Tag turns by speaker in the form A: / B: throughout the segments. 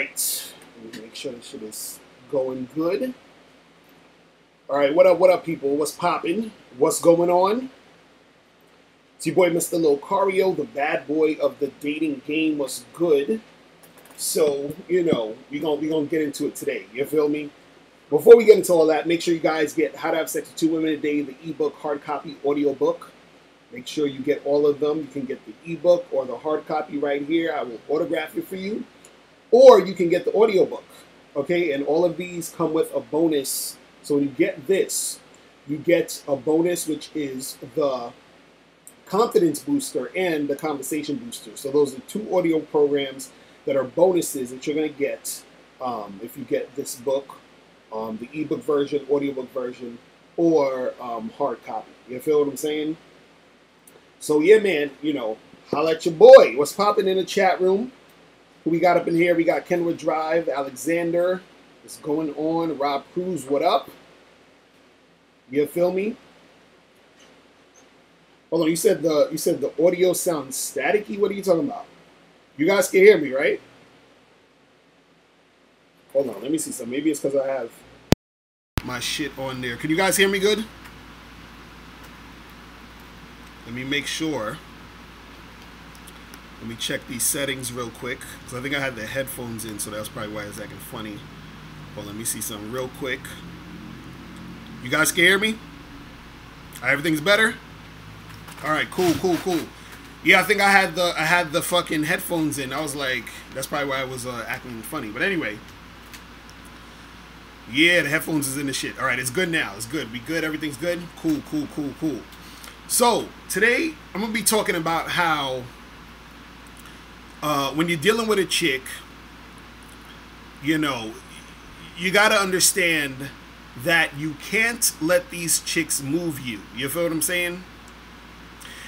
A: right. Let me make sure this shit is going good. All right, what up, people? What's popping? What's going on? It's your boy, Mr. Locario, the bad boy of the dating game. What's good? So, you know, we gonna get into it today. You feel me? Before we get into all that, make sure you guys get How to Have Sex with Two Women a Day, the ebook, hard copy, audio book. Make sure you get all of them. You can get the ebook or the hard copy right here. I will autograph it for you. Or you can get the audio book. Okay, and all of these come with a bonus. So when you get this, you get a bonus, which is the confidence booster and the conversation booster. So those are two audio programs that are bonuses that you're going to get if you get this book, the ebook version, audiobook version, or hard copy. You feel what I'm saying? So yeah, man, you know, holla at your boy. What's popping in the chat room? Who we got up in here? We got Kenwood Drive, Alexander. What's going on? Rob Cruz, what up? You feel me? Hold on, you said the audio sounds staticky. What are you talking about? You guys can hear me, right? Hold on, let me see something. Maybe it's because I have my shit on there. Can you guys hear me good? Let me make sure. Let me check these settings real quick, because I think I had the headphones in, so that's probably why it's acting funny. Well, let me see something real quick. You guys can hear me? Everything's better? All right, cool. Yeah, I think I had the fucking headphones in. I was like, that's probably why I was acting funny. But anyway, yeah, the headphones is in the shit. All right, it's good now. It's good. We good. Everything's good. Cool. So today I'm gonna be talking about how when you're dealing with a chick, you know, you gotta understand that you can't let these chicks move you. You feel what I'm saying?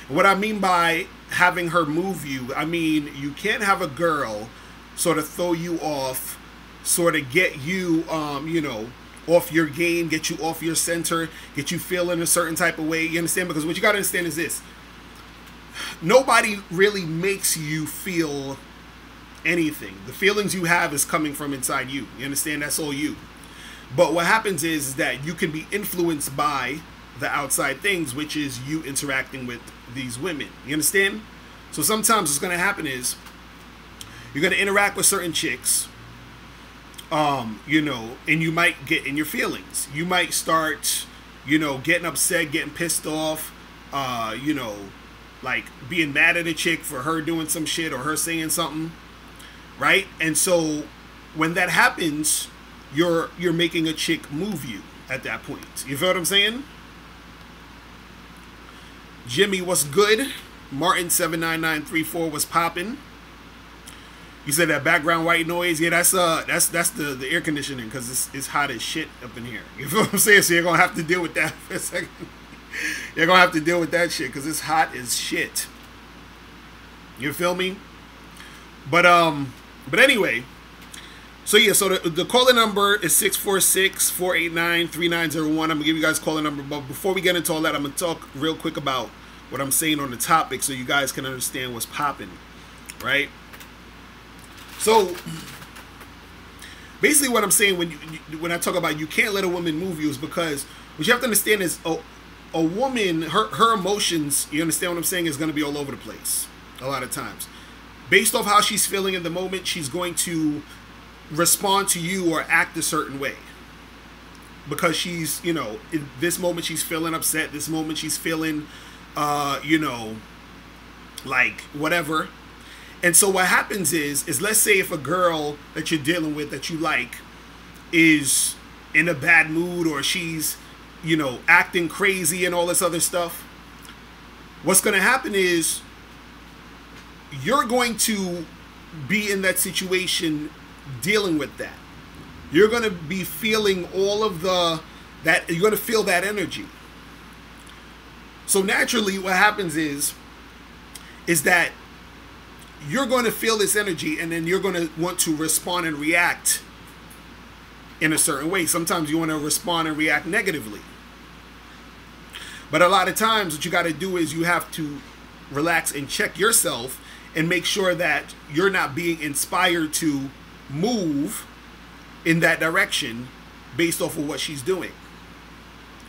A: What I mean by having her move you, I mean you can't have a girl sort of throw you off, sort of get you, you know, off your game, get you off your center, get you feeling a certain type of way. You understand? Because what you got to understand is this. Nobody really makes you feel anything. The feelings you have is coming from inside you. You understand? That's all you. But what happens is that you can be influenced by the outside things, which is you interacting with these women. You understand? So sometimes what's going to happen is you're going to interact with certain chicks, you know, and you might get in your feelings. You might start, you know, getting upset, getting pissed off, you know, like being mad at a chick for her doing some shit or her saying something, right? And so when that happens, you're making a chick move you at that point. You feel what I'm saying? Jimmy, what's good? Martin 79934 was popping. You said that background white noise. Yeah, that's the air conditioning, because it's hot as shit up in here. You feel what I'm saying? So you're gonna have to deal with that for a second. You're gonna have to deal with that shit because it's hot as shit. You feel me? But anyway. So yeah, so the calling number is 646-489-3901. I'm gonna give you guys calling number, but before we get into all that, I'm gonna talk real quick about what I'm saying on the topic so you guys can understand what's popping, right? So basically what I'm saying when I talk about you can't let a woman move you is because what you have to understand is a woman, her emotions, you understand what I'm saying, is gonna be all over the place a lot of times. Based off how she's feeling in the moment, she's going to respond to you or act a certain way because she's, you know, in this moment she's feeling upset, this moment she's feeling you know, like whatever. And so what happens is let's say if a girl that you're dealing with that you like is in a bad mood, or she's, you know, acting crazy and all this other stuff, what's going to happen is you're going to be in that situation dealing with that. You're going to be feeling all of that, you're going to feel that energy. So naturally what happens is that you're going to feel this energy, and then you're going to want to respond and react in a certain way. Sometimes you want to respond and react negatively. But a lot of times what you got to do is you have to relax and check yourself and make sure that you're not being inspired to move in that direction based off of what she's doing.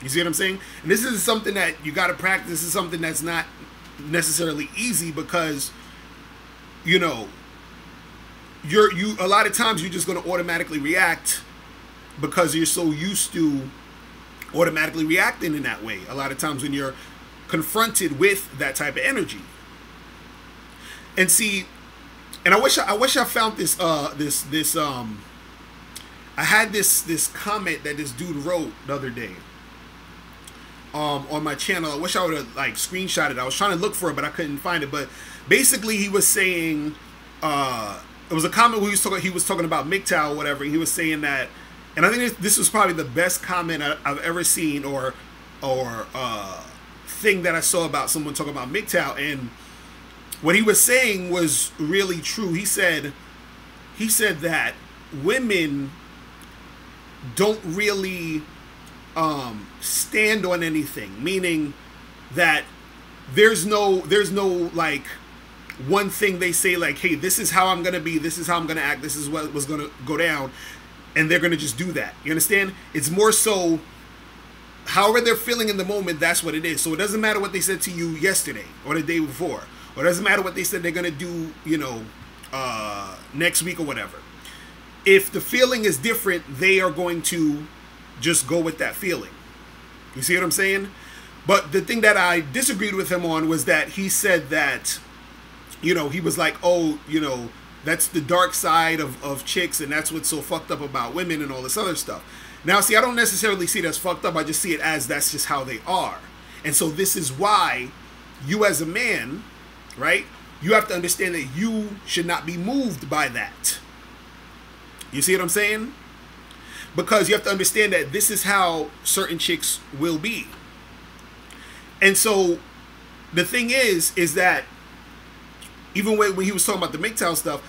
A: You see what I'm saying? And this is something that you got to practice. This is something that's not necessarily easy because, you know, you a lot of times you're just going to automatically react because you're so used to automatically reacting in that way. A lot of times when you're confronted with that type of energy. And see, and I wish I found this I had this comment that this dude wrote the other day on my channel. I wish I would have like screenshotted it. I was trying to look for it, but I couldn't find it. But basically he was saying it was a comment where he was talking about MGTOW or whatever. He was saying that, and I think this was probably the best comment I've ever seen or thing that I saw about someone talking about MGTOW. And what he was saying was really true. He said that women don't really stand on anything, meaning that there's no like one thing they say like, hey, this is how I'm gonna be, this is how I'm gonna act, this is what was gonna go down, and they're gonna just do that. You understand? It's more so however they're feeling in the moment, that's what it is. So it doesn't matter what they said to you yesterday or the day before, or it doesn't matter what they said they're gonna do, you know, next week or whatever. If the feeling is different, they are going to just go with that feeling. You see what I'm saying? But the thing that I disagreed with him on was that he said that, you know, he was like, oh, you know, that's the dark side of chicks, and that's what's so fucked up about women and all this other stuff. Now, see, I don't necessarily see it as fucked up. I just see it as that's just how they are. And so this is why you as a man, right, you have to understand that you should not be moved by that. You see what I'm saying? Because you have to understand that this is how certain chicks will be. And so the thing is that even when he was talking about the MGTOW stuff,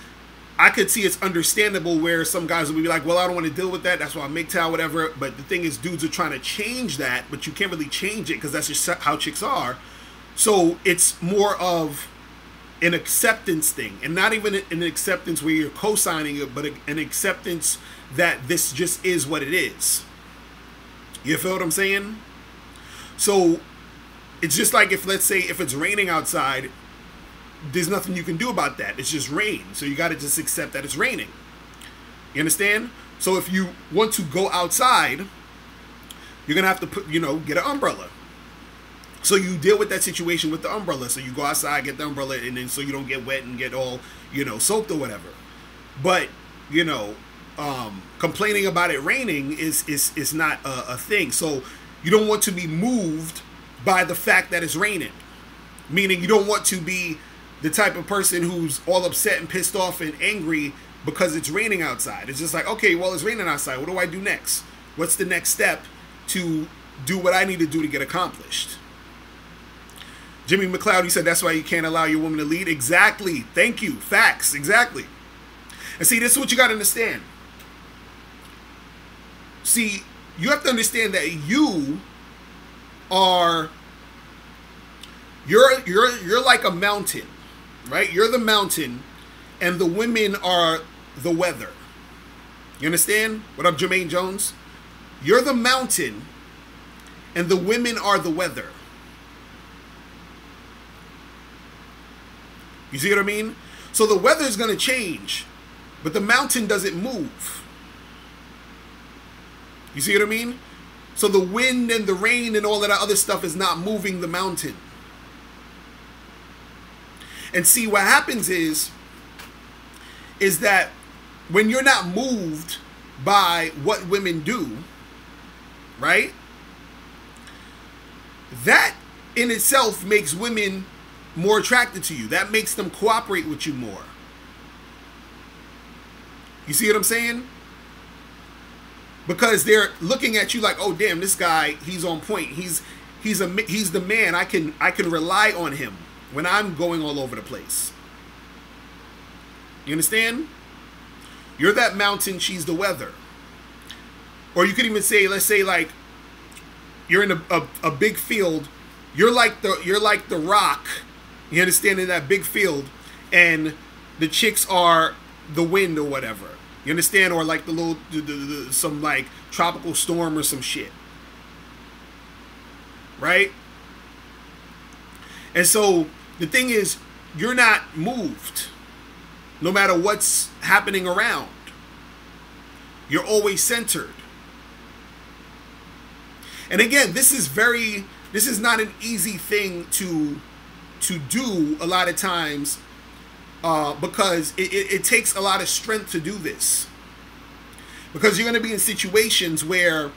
A: I could see it's understandable where some guys will be like, well, I don't want to deal with that, that's why I'm MGTOW, whatever. But the thing is, dudes are trying to change that, but you can't really change it because that's just how chicks are. So it's more of an acceptance thing, and not even an acceptance where you're co-signing it, but an acceptance that this just is what it is. You feel what I'm saying? So it's just like if, let's say, if it's raining outside, there's nothing you can do about that. It's just rain. So you got to just accept that it's raining. You understand? So if you want to go outside, you're going to have to put, you know, get an umbrella. So you deal with that situation with the umbrella. So you go outside, get the umbrella, and then so you don't get wet and get all, you know, soaked or whatever. But, you know, complaining about it raining is not a thing. So you don't want to be moved by the fact that it's raining. Meaning you don't want to be the type of person who's all upset and pissed off and angry because it's raining outside. It's just like, okay, well, it's raining outside. What do I do next? What's the next step to do what I need to do to get accomplished? Jimmy McLeod, you said that's why you can't allow your woman to lead. Exactly. Thank you. Facts. Exactly. And see, this is what you got to understand. See, you have to understand that you are, you're like a mountain, right? You're the mountain, and the women are the weather. You understand? What up, Jermaine Jones? You're the mountain, and the women are the weather. You see what I mean? So the weather is going to change, but the mountain doesn't move. You see what I mean? So the wind and the rain and all of that other stuff is not moving the mountain. And see, what happens is that when you're not moved by what women do, right? That in itself makes women more attracted to you. That makes them cooperate with you more. You see what I'm saying? Because they're looking at you like, oh damn, this guy, he's on point. He's the man. I can rely on him when I'm going all over the place. You understand? You're that mountain, she's the weather. Or you could even say, let's say like you're in a big field. You're like the rock. You understand, in that big field, and the chicks are the wind or whatever. You understand? Or like the little, some like tropical storm or some shit. Right? And so the thing is, you're not moved no matter what's happening around. You're always centered. And again, this is not an easy thing to do a lot of times, because it takes a lot of strength to do this. Because you're going to be in situations where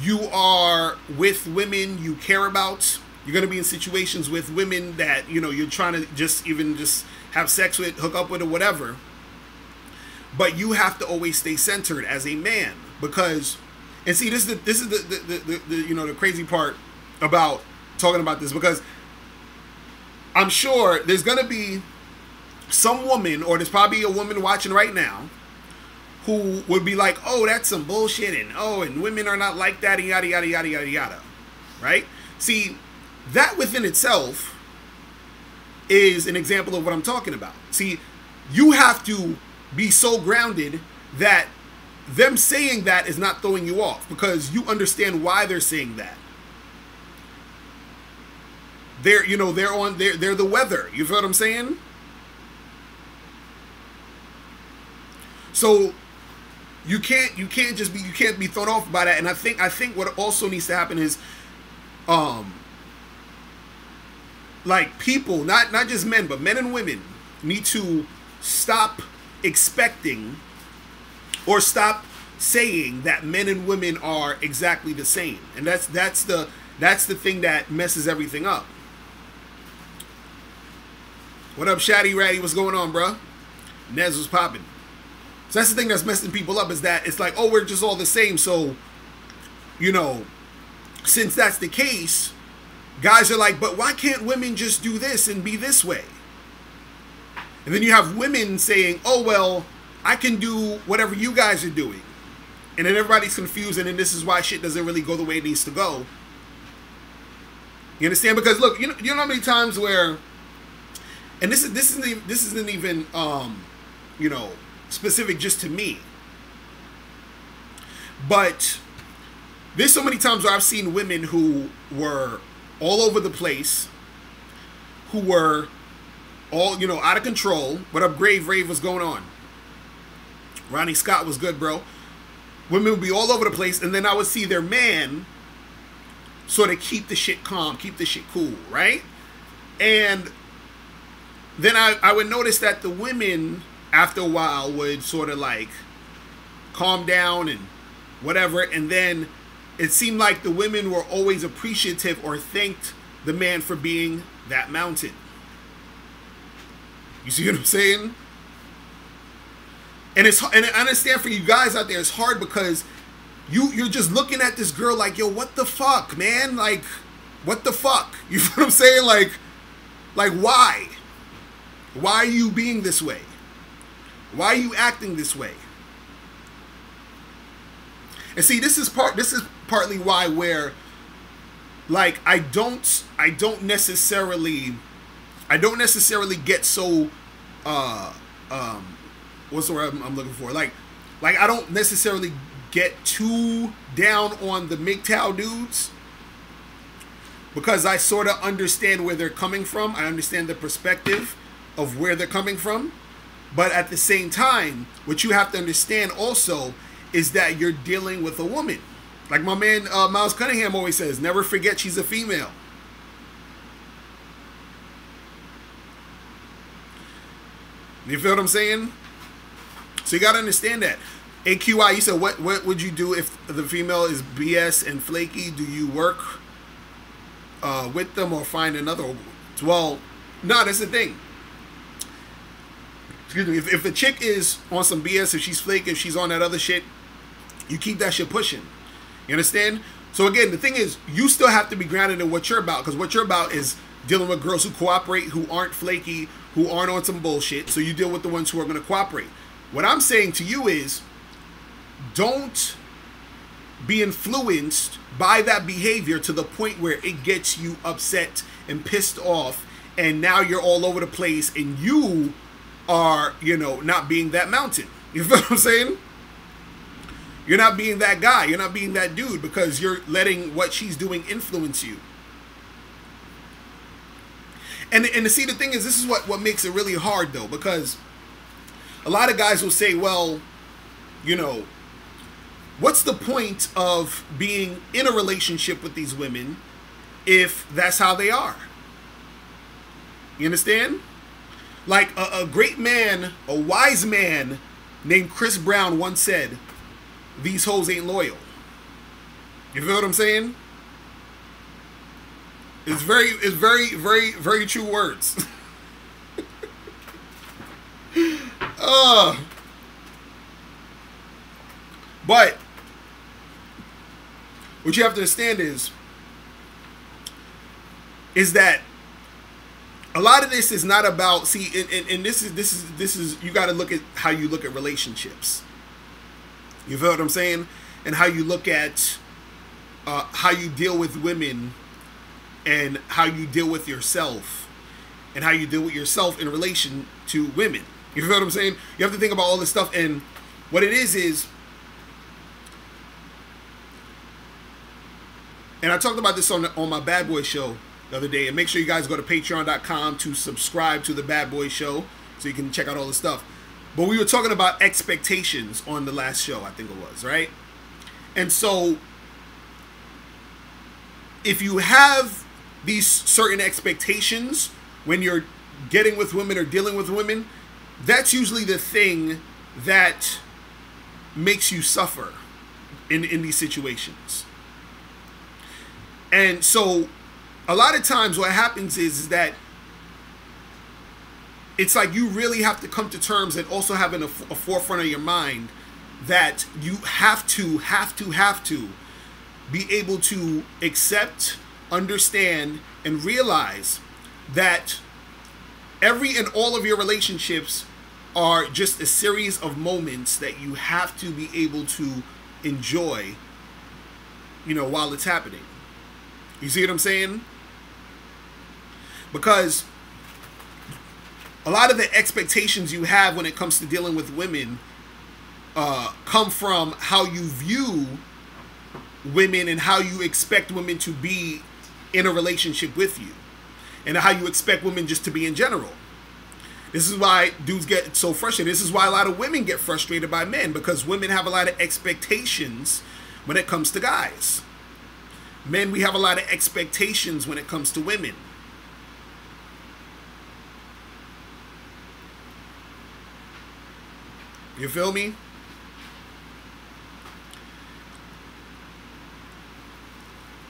A: you are with women you care about. You're going to be in situations with women that, you know, you're trying to just have sex with, hook up with, or whatever. But you have to always stay centered as a man, because, and see, this is the you know, the crazy part about talking about this, because I'm sure there's going to be some woman, or there's probably a woman watching right now, who would be like, oh, that's some bullshit, and women are not like that, and yada, yada, yada, yada, yada. Right? See, that within itself is an example of what I'm talking about. See, you have to be so grounded that them saying that is not throwing you off, because you understand why they're saying that. They're the weather. You feel what I'm saying? So you can't be thrown off by that. And I think what also needs to happen is, like, people, not just men, but men and women need to stop expecting or stop saying that men and women are exactly the same. And that's the thing that messes everything up. What up, Shaddy Ratty? What's going on, bro? Nez was popping. So that's the thing that's messing people up, is that it's like, oh, we're just all the same. So, you know, since that's the case, guys are like, but why can't women just do this and be this way? And then you have women saying, oh, well, I can do whatever you guys are doing. And then everybody's confused, and then this is why shit doesn't really go the way it needs to go. You understand? Because look, you know how many times where, and this isn't even you know, specific just to me, but there's so many times where I've seen women who were all over the place, who were all, you know, out of control. What up, Grave Rave? What's going on? Ronnie Scott was good, bro. Women would be all over the place, and then I would see their man sort of keep the shit calm, keep the shit cool, right? And then I would notice that the women, after a while, would sort of like calm down and whatever, and then it seemed like the women were always appreciative or thanked the man for being that mountain. You see what I'm saying? And I understand for you guys out there, it's hard because you're just looking at this girl like, yo, what the fuck, man? Like, what the fuck? You know what I'm saying? Like why? Why are you being this way? Why are you acting this way? And see, this is partly why, where, like, I don't necessarily get so what's the word I'm looking for? Like I don't necessarily get too down on the MGTOW dudes, because I sort of understand where they're coming from. I understand the perspective of where they're coming from. But at the same time, what you have to understand also is that you're dealing with a woman. Like my man Miles Cunningham always says, never forget she's a female. You feel what I'm saying? So you got to understand that. AQI, you said, what would you do if the female is BS and flaky? Do you work with them or find another? Well, no, that's the thing. Excuse me. If the chick is on some BS, if she's flaky, if she's on that other shit, you keep that shit pushing. You understand? So again, the thing is, you still have to be grounded in what you're about, because what you're about is dealing with girls who cooperate, who aren't flaky, who aren't on some bullshit. So you deal with the ones who are going to cooperate. What I'm saying to you is, don't be influenced by that behavior to the point where it gets you upset and pissed off, and now you're all over the place and you are, you know, not being that mountain. You feel what I'm saying? You're not being that guy. You're not being that dude because you're letting what she's doing influence you. And to see, the thing is, this is what makes it really hard, though, because a lot of guys will say, well, you know, what's the point of being in a relationship with these women if that's how they are? You understand? Like a great man, a wise man named Chris Brown once said, these hoes ain't loyal. You feel what I'm saying? It's very true words. But what you have to understand is that a lot of this is not about, and this is you got to look at how you look at relationships. You feel what I'm saying? And how you look at how you deal with women and how you deal with yourself and how you deal with yourself in relation to women. You feel what I'm saying? You have to think about all this stuff. And what it is, and I talked about this on my Bad Boy show the other day. And make sure you guys go to patreon.com to subscribe to the Bad Boy show so you can check out all the stuff. But we were talking about expectations on the last show, I think it was, right? And so if you have these certain expectations when you're getting with women or dealing with women, that's usually the thing that makes you suffer in these situations. And so a lot of times what happens is that it's like you really have to come to terms and also have in a forefront of your mind that you have to be able to accept, understand, and realize that every and all of your relationships are just a series of moments that you have to be able to enjoy, you know, while it's happening. You see what I'm saying? Because a lot of the expectations you have when it comes to dealing with women come from how you view women and how you expect women to be in a relationship with you, and how you expect women just to be in general. This is why dudes get so frustrated. This is why a lot of women get frustrated by men, because women have a lot of expectations when it comes to guys. Men, we have a lot of expectations when it comes to women. You feel me?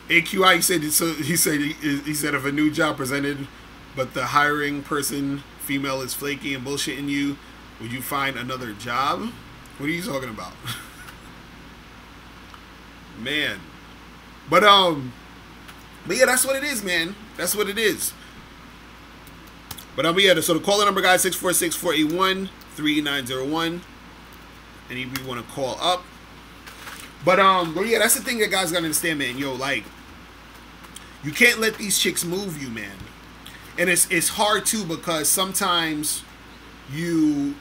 A: AQI, he said if a new job presented, but the hiring person, female, is flaky and bullshitting you, would you find another job? What are you talking about? Man. But yeah, that's what it is, man. That's what it is. But yeah, so the caller number, guys, 646-481-3901. And if you want to call up. But yeah, that's the thing that guys gotta understand, man. Yo, like, you can't let these chicks move you, man. And it's hard too, because sometimes you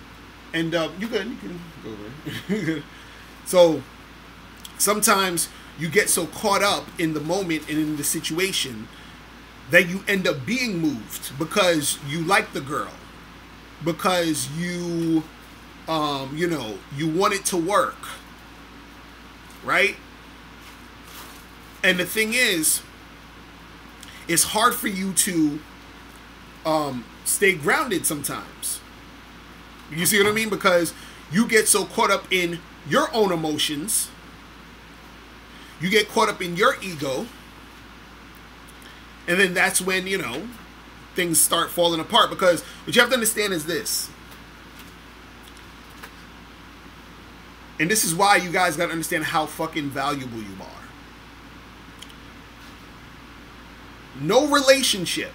A: end up, you can go over. So sometimes you get so caught up in the moment and in the situation that you end up being moved because you like the girl, because you you know, you want it to work, right? And the thing is, it's hard for you to stay grounded sometimes. You see what I mean? Because you get so caught up in your own emotions, you get caught up in your ego, and then that's when, you know, things start falling apart. Because what you have to understand is this, and this is why you guys got to understand how fucking valuable you are. No relationship,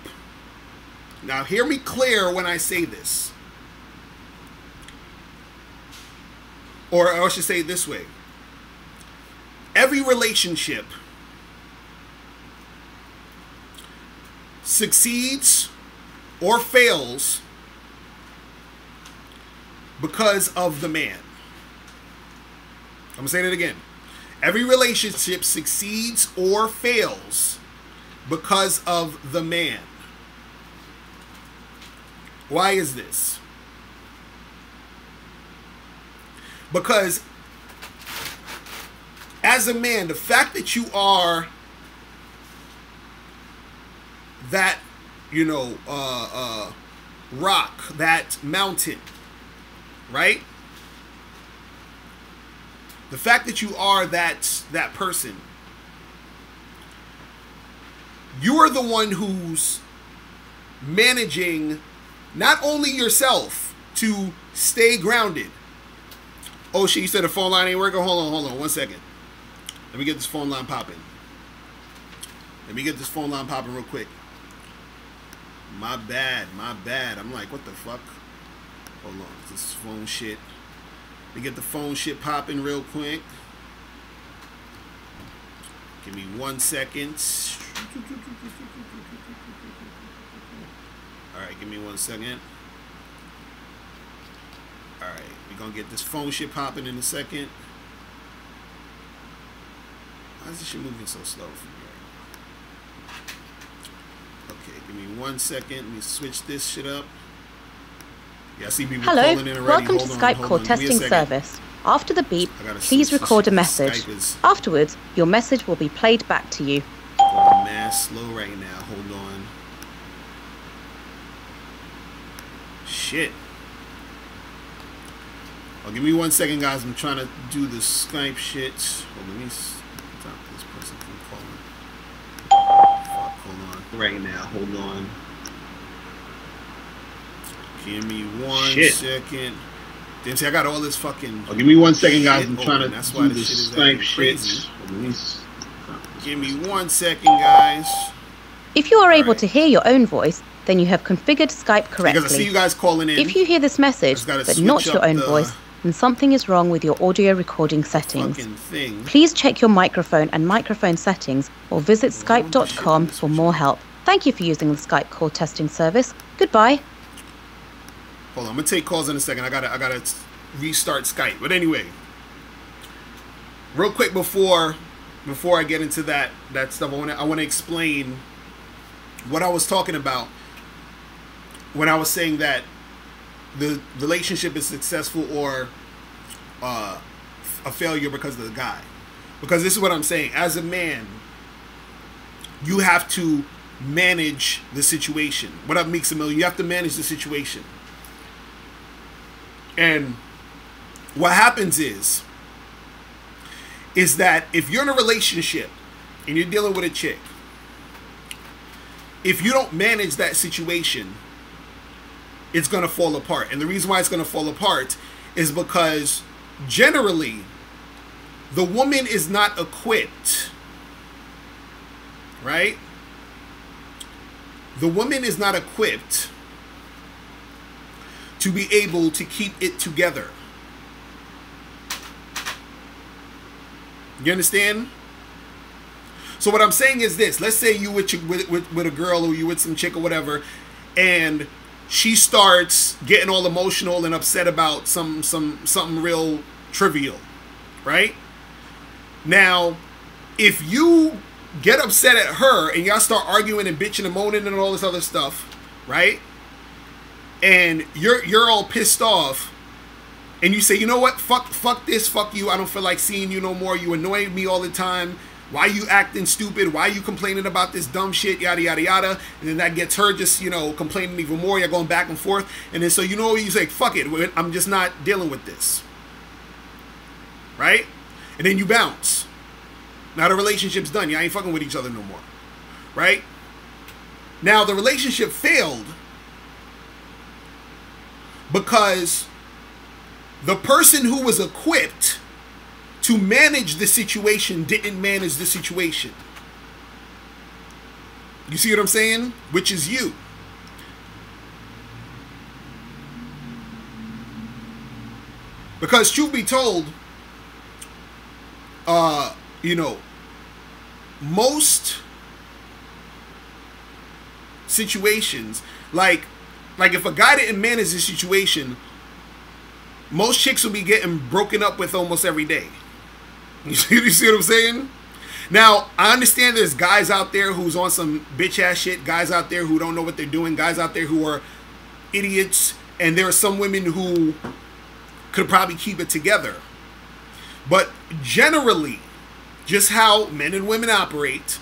A: now hear me clear when I say this, or I should say it this way. Every relationship succeeds or fails because of the man. I'm saying it again. Every relationship succeeds or fails because of the man. Why is this? Because as a man, the fact that you are that, you know, rock, that mountain, right? The fact that you are that person, you are the one who's managing not only yourself to stay grounded. Oh shit, you said the phone line ain't working? Hold on 1 second. Let me get this phone line popping. Real quick. My bad. I'm like, what the fuck? Hold on, this phone shit. Let me get the phone shit popping real quick. Give me 1 second. Alright, give me 1 second. Alright, we're gonna get this phone shit popping in a second. Why is this shit moving so slow for me right now? Okay, give me 1 second. Let me switch this shit up. Yeah, I see people calling in already.
B: Welcome to Skype call testing service. After the beep, please record a message. Afterwards, your message will be played back to you.
A: Oh, man, slow right now. Hold on. Shit. Oh, give me 1 second, guys. I'm trying to do the Skype shit. Hold on, let me stop this person from calling. Fuck, hold on. Right now, hold on. Give me 1 second. Damn, see, I got all this fucking. Oh, give me 1 second, guys. I'm trying to do the Skype shit. Give me 1 second, guys.
B: If you are able to hear your own voice, then you have configured Skype correctly.
A: Because I see you guys calling in.
B: If you hear this message, but not your own voice, then something is wrong with your audio recording settings. Please check your microphone and microphone settings or visit skype.com for more help. Thank you for using the Skype call testing service. Goodbye.
A: Hold on, I'm gonna take calls in a second. I gotta restart Skype. But anyway, real quick before I get into that stuff, I wanna explain what I was talking about when I was saying that the relationship is successful or a failure because of the guy. Because this is what I'm saying. As a man, you have to manage the situation. What up, Meeks a Million? You have to manage the situation. And what happens is that if you're in a relationship and you're dealing with a chick, if you don't manage that situation, it's going to fall apart. And the reason why it's going to fall apart is because generally the woman is not equipped, right? The woman is not equipped to be able to keep it together. You understand? So what I'm saying is this. Let's say you with a girl, or you with some chick or whatever, and she starts getting all emotional and upset about something real trivial, right? Now, if you get upset at her and y'all start arguing and bitching and moaning and all this other stuff, right? And you're all pissed off, and you say, you know what, fuck this, fuck you, I don't feel like seeing you no more, you annoy me all the time, why you acting stupid, why you complaining about this dumb shit, yada yada yada. And then that gets her just, you know, complaining even more. You're going back and forth, and then so you know, you say, fuck it, I'm just not dealing with this, right? And then you bounce. Now the relationship's done. Y'all ain't fucking with each other no more, right? Now the relationship failed because the person who was equipped to manage the situation didn't manage the situation. You see what I'm saying? Which is you. Because truth be told, you know, most situations, like if a guy didn't manage the situation, most chicks will be getting broken up with almost every day. You see what I'm saying? Now, I understand there's guys out there who's on some bitch ass shit, guys out there who don't know what they're doing, guys out there who are idiots, and there are some women who could probably keep it together. But generally, just how men and women operate,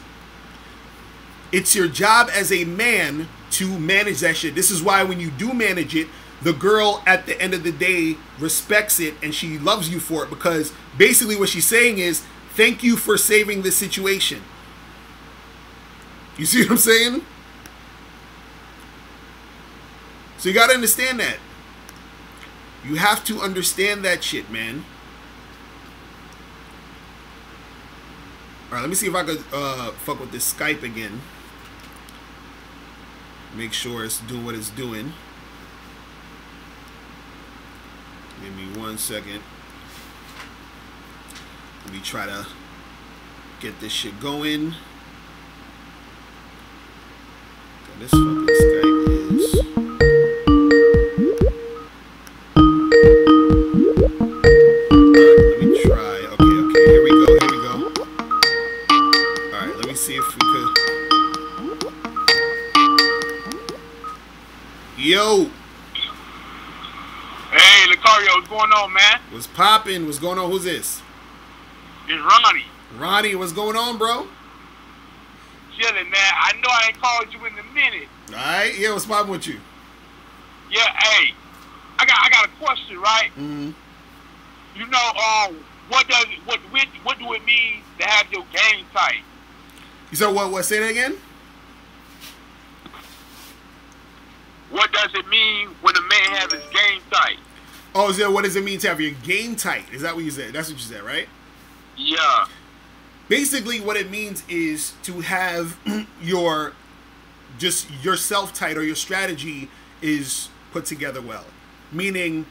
A: it's your job as a man to manage that shit. This is why when you do manage it, the girl at the end of the day respects it and she loves you for it, because basically what she's saying is, thank you for saving this situation. You see what I'm saying? So you got to understand that. You have to understand that shit, man. All right, let me see if I could fuck with this Skype again. Make sure it's doing what it's doing. Give me 1 second. Let me try to get this shit going. This fucking Skype is... Let me try. Okay, here we go. Alright, let me see if we could... Yo!
C: Hey, Locario, what's going on, man?
A: What's poppin'? What's going on? Who's this?
C: It's Ronnie.
A: Ronnie, what's going on, bro?
C: Chilling, man. I know I ain't called you in a minute.
A: Alright, yeah, what's poppin' with you?
C: Yeah, hey, I got a question, right?
A: Mm-hmm.
C: You know, what do it mean to have your game tight?
A: You said what? Say that again?
C: What does it mean when a man has his game tight?
A: Oh, is that what does it mean to have your game tight? Is that what you said? That's what you said, right?
C: Yeah.
A: Basically, what it means is to have your yourself tight, or your strategy is put together well. Meaning,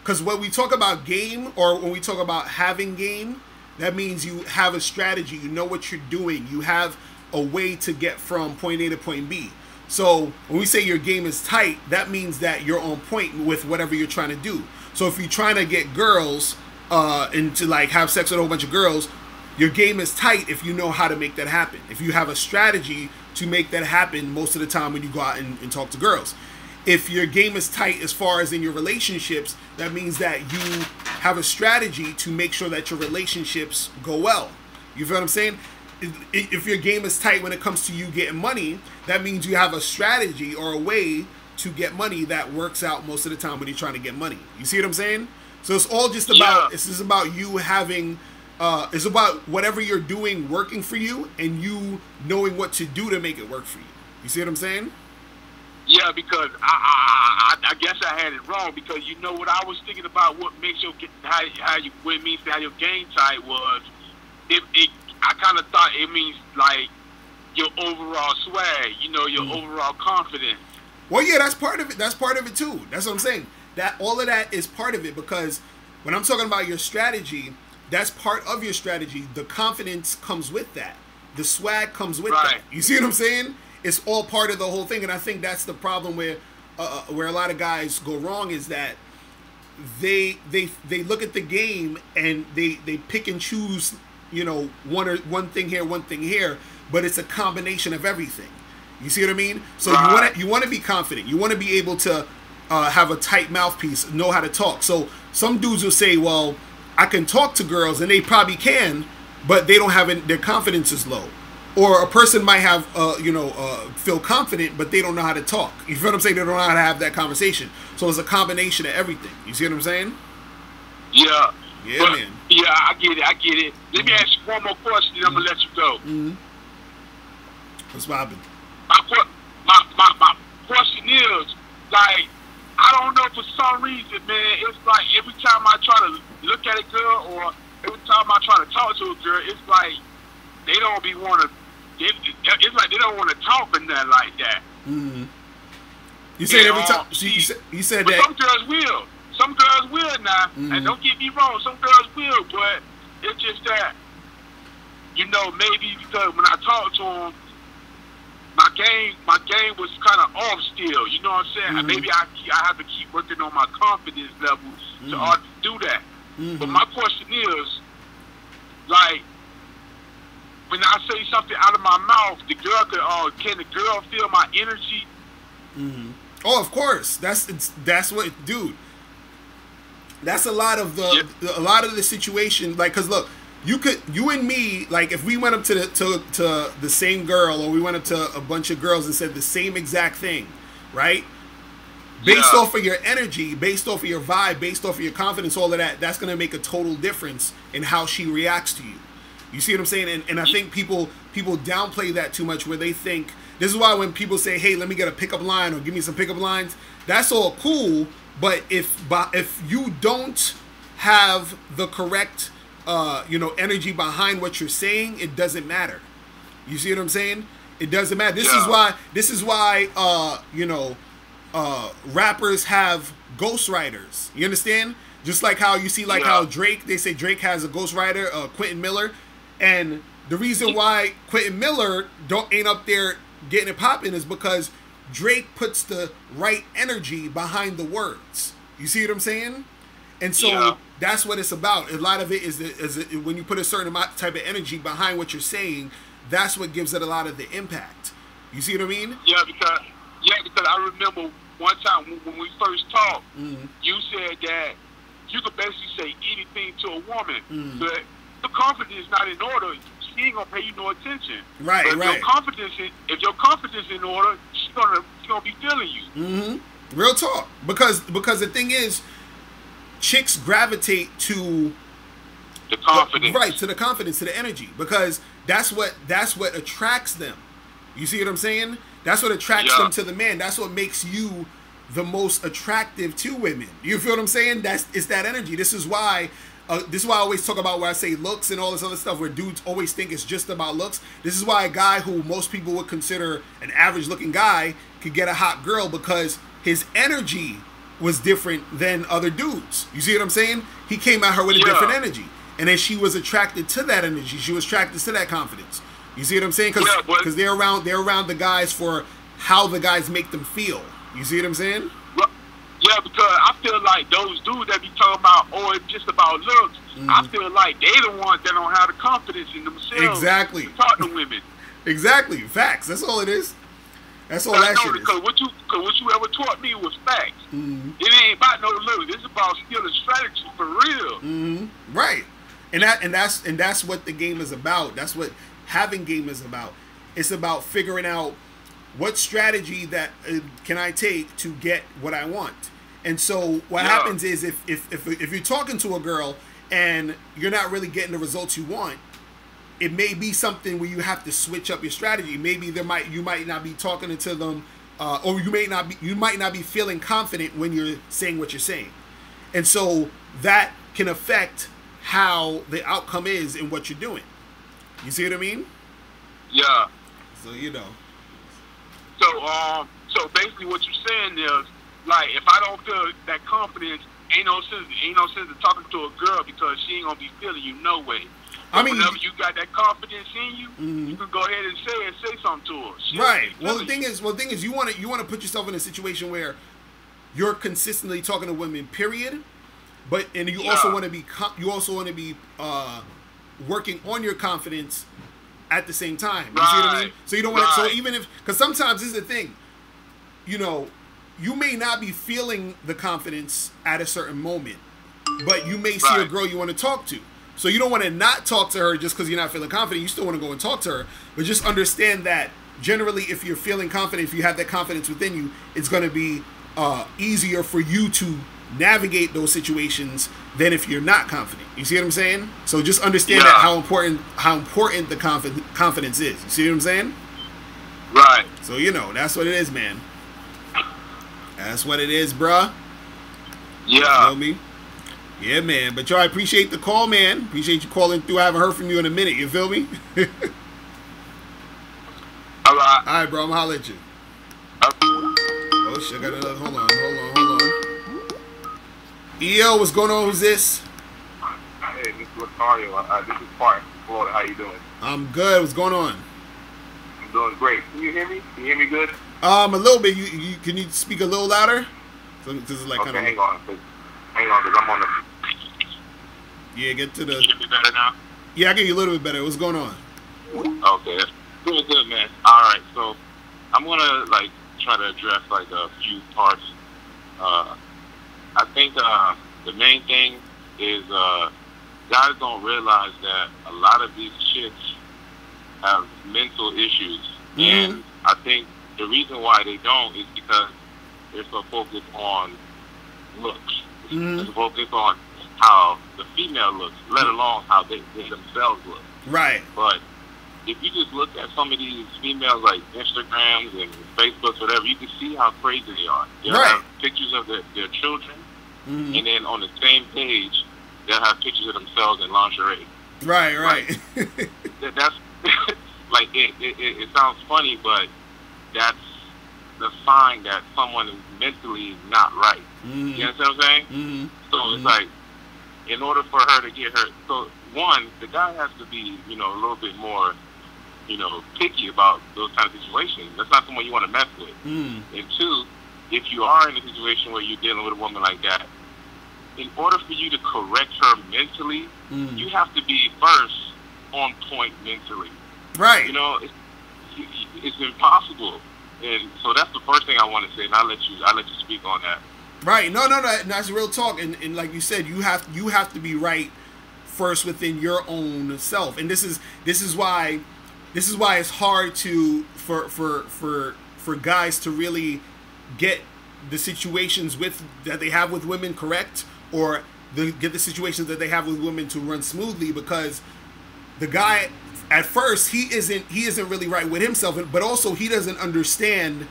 A: because when we talk about game, or when we talk about having game, that means you have a strategy. You know what you're doing. You have a way to get from point A to point B. So when we say your game is tight, that means that you're on point with whatever you're trying to do. So if you're trying to get girls and to like have sex with a whole bunch of girls, your game is tight if you know how to make that happen. If you have a strategy to make that happen most of the time when you go out and talk to girls. If your game is tight as far as in your relationships, that means that you have a strategy to make sure that your relationships go well. You feel what I'm saying? If your game is tight when it comes to you getting money, that means you have a strategy or a way to get money that works out most of the time when you're trying to get money. You see what I'm saying? So it's all just about, It's just about you having, it's about whatever you're doing working for you and you knowing what to do to make it work for you. You see what I'm saying?
C: Yeah, because I guess I had it wrong, because you know what I was thinking about, what makes your what it means to have your game tight was I kind of thought it means like your overall swag, you know, your overall confidence.
A: Well, yeah, that's part of it. That's part of it too. That's what I'm saying. That all of that is part of it, because when I'm talking about your strategy, that's part of your strategy. The confidence comes with that. The swag comes with that. You see what I'm saying? It's all part of the whole thing, and I think that's the problem where a lot of guys go wrong, is that they look at the game and they pick and choose, you know, one thing here, but it's a combination of everything. You see what I mean? So you want to be confident. You want to be able to have a tight mouthpiece, know how to talk. So some dudes will say, well, I can talk to girls, and they probably can, but they don't have their confidence is low. Or a person might have, feel confident, but they don't know how to talk. You feel what I'm saying? They don't know how to have that conversation. So it's a combination of everything. You see what I'm saying?
C: Yeah.
A: Yeah,
C: but,
A: man.
C: Yeah, I get it. Let me ask you one more question, and I'm going to let you go.
A: Mm-hmm. What's poppin'?
C: My question is, like, I don't know, for some reason, man, it's like every time I try to look at a girl, or every time I try to talk to a girl, it's like they don't be want to, it's like they don't want to talk or nothing like that.
A: Mm-hmm. You said every time, you said
C: but
A: that.
C: Some girls will. Some girls will now, and don't get me wrong, some girls will, but it's just that, you know, maybe because when I talk to them, my game was kind of off still. You know what I'm saying?
A: Mm-hmm.
C: Maybe I have to keep working on my confidence level to do that. Mm-hmm. But my question is, like, when I say something out of my mouth, the girl can the girl feel my energy?
A: Mm-hmm. Oh, of course. That's what, dude. That's a lot of the situation. Like, cause look, you and me, like, if we went up to the same girl, or we went up to a bunch of girls and said the same exact thing, right? Based off of your energy, based off of your vibe, based off of your confidence, all of that, that's gonna make a total difference in how she reacts to you. You see what I'm saying? And I think people downplay that too much, where they think, this is why when people say, hey, let me get a pickup line or give me some pickup lines, that's all cool, but if you don't have the correct energy behind what you're saying, it doesn't matter. You see what I'm saying? It doesn't matter. This is why rappers have ghostwriters. You understand? Just like how you see, like how Drake, they say Drake has a ghostwriter, Quentin Miller. And the reason why Quentin Miller ain't up there getting it popping is because Drake puts the right energy behind the words. You see what I'm saying? And so that's what it's about. A lot of it is when you put a certain type of energy behind what you're saying, that's what gives it a lot of the impact. You see what I mean?
C: Yeah, because I remember one time when we first talked, you said that you could basically say anything to a woman, but the confidence is not in order. She ain't gonna pay you no attention.
A: Right,
C: but
A: right.
C: If your confidence in order, she gonna be feeling you.
A: Mm-hmm. Real talk. Because the thing is, chicks gravitate to
C: the confidence.
A: Right, to the confidence, to the energy, because that's what attracts them. You see what I'm saying? That's what attracts them to the man. That's what makes you the most attractive to women. You feel what I'm saying? It's that energy. This is why I always talk about where I say looks and all this other stuff, where dudes always think it's just about looks. This is why a guy who most people would consider an average looking guy could get a hot girl, because his energy was different than other dudes. You see what I'm saying? He came at her with a different energy, and then she was attracted to that energy. She was attracted to that confidence. You see what I'm saying? Because they're around the guys for how the guys make them feel. You see what I'm saying?
C: Yeah, because I feel like those dudes that be talking about, oh, it's just about looks, I feel like they the ones that don't have the confidence in themselves to talk to women.
A: Exactly. Facts. That's all it is. That's all that shit is.
C: Because what you ever taught me was facts. It ain't about no looks. It's about skill and strategy for real.
A: Right. And that's what the game is about. That's what having game is about. It's about figuring out what strategy that can I take to get what I want. And so what happens is if you're talking to a girl and you're not really getting the results you want, it may be something where you have to switch up your strategy. Maybe you might not be talking to them, or you might not be feeling confident when you're saying what you're saying. And so that can affect how the outcome is in what you're doing. You see what I mean? Yeah. So
C: So basically, what you're saying is, like, if I don't feel that confidence, ain't no sense in talking to a girl, because she ain't gonna be feeling you no way. But whenever you got that confidence in you, you can go ahead and say something to her.
A: Right. Well, the thing is, you want to put yourself in a situation where you're consistently talking to women. Period. And you also want to be working on your confidence at the same time. You see what I mean? So you don't want to. So even because sometimes this is the thing, you may not be feeling the confidence at a certain moment, but you may see a girl you want to talk to. So you don't want to not talk to her just because you're not feeling confident. You still want to go and talk to her, but just understand that generally, if you're feeling confident, if you have that confidence within you, it's going to be easier for you to navigate those situations than if you're not confident. You see what I'm saying? So just understand that how important the confidence is. You see what I'm saying?
C: Right.
A: So that's what it is, man. That's what it is, bruh.
C: Yeah.
A: You know me? Yeah, man. But I appreciate the call, man. Appreciate you calling through. I haven't heard from you in a minute. You feel me?
C: All right.
A: All right, bro. I'm gonna holler at you. Oh shit! I got another. Hold on. EO, what's going on? Who's this?
D: Hey, this is Locario. This is Park, Florida. How you doing?
A: I'm good. What's going on?
D: I'm doing great. Can you hear me? Can you hear me good?
A: A little bit. You can you speak a little louder? So this is like
D: okay,
A: kind of.
D: Hang on, because I'm on the.
A: Yeah, get to the.
C: Can you hear me better now?
A: Yeah, I get you a little bit better. What's going on?
C: Okay, doing good, man. All right, so I'm gonna like try to address like a few parts. I think the main thing is guys don't realize that a lot of these chicks have mental issues, and I think the reason why they don't is because they're so focused on looks. They're focused on how the female looks, let alone how they themselves look.
A: Right.
C: But if you just look at some of these females, like Instagrams and Facebooks, whatever, you can see how crazy they are. They'll have pictures of their children, and then on the same page, they'll have pictures of themselves in lingerie.
A: Right.
C: Like, that's like it sounds funny, but that's the sign that someone is mentally not right. You understand what I'm saying? So it's like, in order for her to get her, so one, the guy has to be, a little bit more, picky about those kind of situations. That's not someone you want to mess with. And two, if you are in a situation where you're dealing with a woman like that, in order for you to correct her mentally, you have to be first on point mentally.
A: Right.
C: It's impossible. And so that's the first thing I want to say, and I'll let you speak on that.
A: Right. No, that's real talk. And like you said, you have to be right first within your own self. And this is why it's hard for guys to really get the situations that they have with women correct, or get the situations that they have with women to run smoothly, because the guy at first he isn't really right with himself, but also he doesn't understand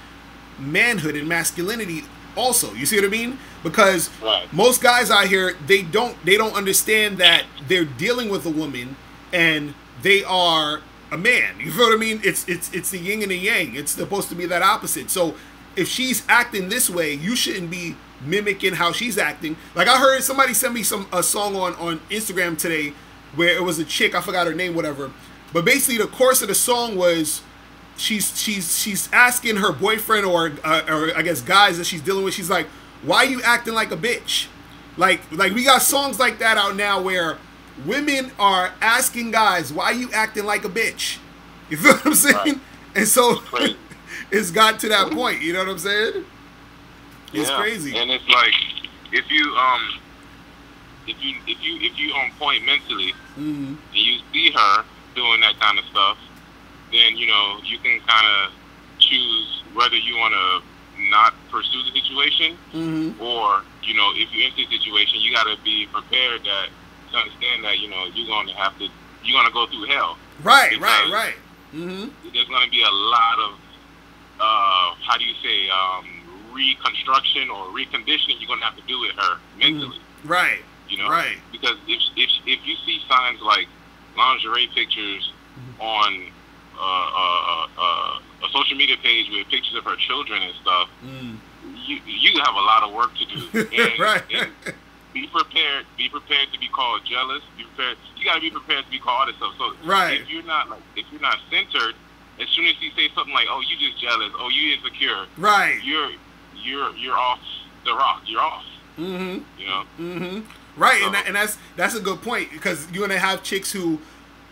A: manhood and masculinity also. You see what I mean? Because most guys out here, they don't understand that they're dealing with a woman and they are a man. You feel what I mean? It's the yin and the yang. It's supposed to be that opposite. So if she's acting this way, you shouldn't be mimicking how she's acting. Like, I heard somebody send me a song on Instagram today where it was a chick, I forgot her name, whatever. But basically the course of the song was she's asking her boyfriend or I guess guys that she's dealing with, she's like, why are you acting like a bitch? Like we got songs like that out now where women are asking guys, why are you acting like a bitch? You feel what I'm saying? Right. And so it's got to that point, you know what I'm saying? It's crazy.
C: And it's like, if you on point mentally, and you see her doing that kind of stuff, then you can kind of choose whether you want to not pursue the situation, or if you're in the situation, you got to be prepared to understand that you're going to go through hell. Right. There's going to be a lot of how do you say reconstruction or reconditioning you're going to have to do with her mentally.
A: Right. Right.
C: Because if you see signs like lingerie pictures on a social media page with pictures of her children and stuff, you have a lot of work to do. And,
A: right.
C: And be prepared. Be prepared to be called jealous. Be prepared. You got to be prepared to be called this stuff. So if you're not centered, as soon as you say something like, "Oh, you just jealous," "Oh, you insecure,"
A: right?
C: You're off the rock. You're off.
A: Right, so, and that's a good point, because you're gonna have chicks who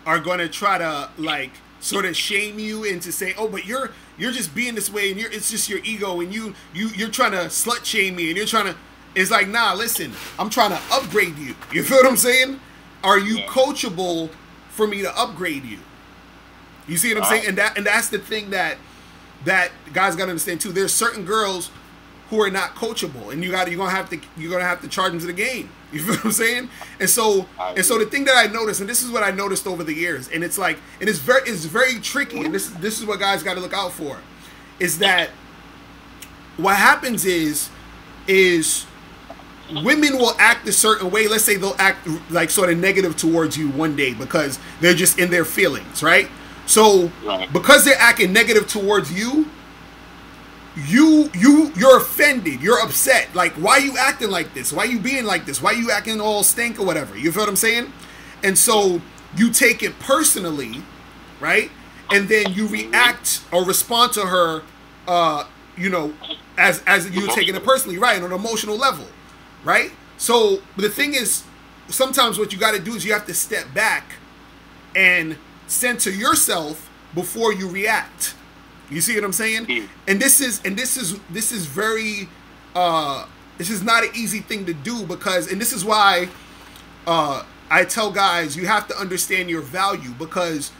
A: are gonna try to like sort of shame you into saying, "Oh, but you're just being this way, and it's just your ego, and you're trying to slut shame me, and you're trying to." It's like, nah, listen, I'm trying to upgrade you. You feel what I'm saying? Are you coachable for me to upgrade you? You see what I'm saying? And that's the thing that guys gotta understand too. There's certain girls who are not coachable, and you're gonna have to charge them to the game. You feel what I'm saying? And so the thing that I noticed, and this is what I noticed over the years, and it's like, and it's very tricky, and this is what guys got to look out for, is that what happens is women will act a certain way. Let's say they'll act like sort of negative towards you one day because they're just in their feelings, right? So because they're acting negative towards you, you're offended, you're upset. Like, why are you acting like this? Why are you being like this? Why are you acting all stink or whatever? You feel what I'm saying? And so you take it personally, right? And then you react or respond to her, as you taking it personally, right? On an emotional level, right? So the thing is, sometimes what you got to do is you have to step back and center yourself before you react. You see what I'm saying? And this is very this is not an easy thing to do, because, and this is why I tell guys, you have to understand your value, because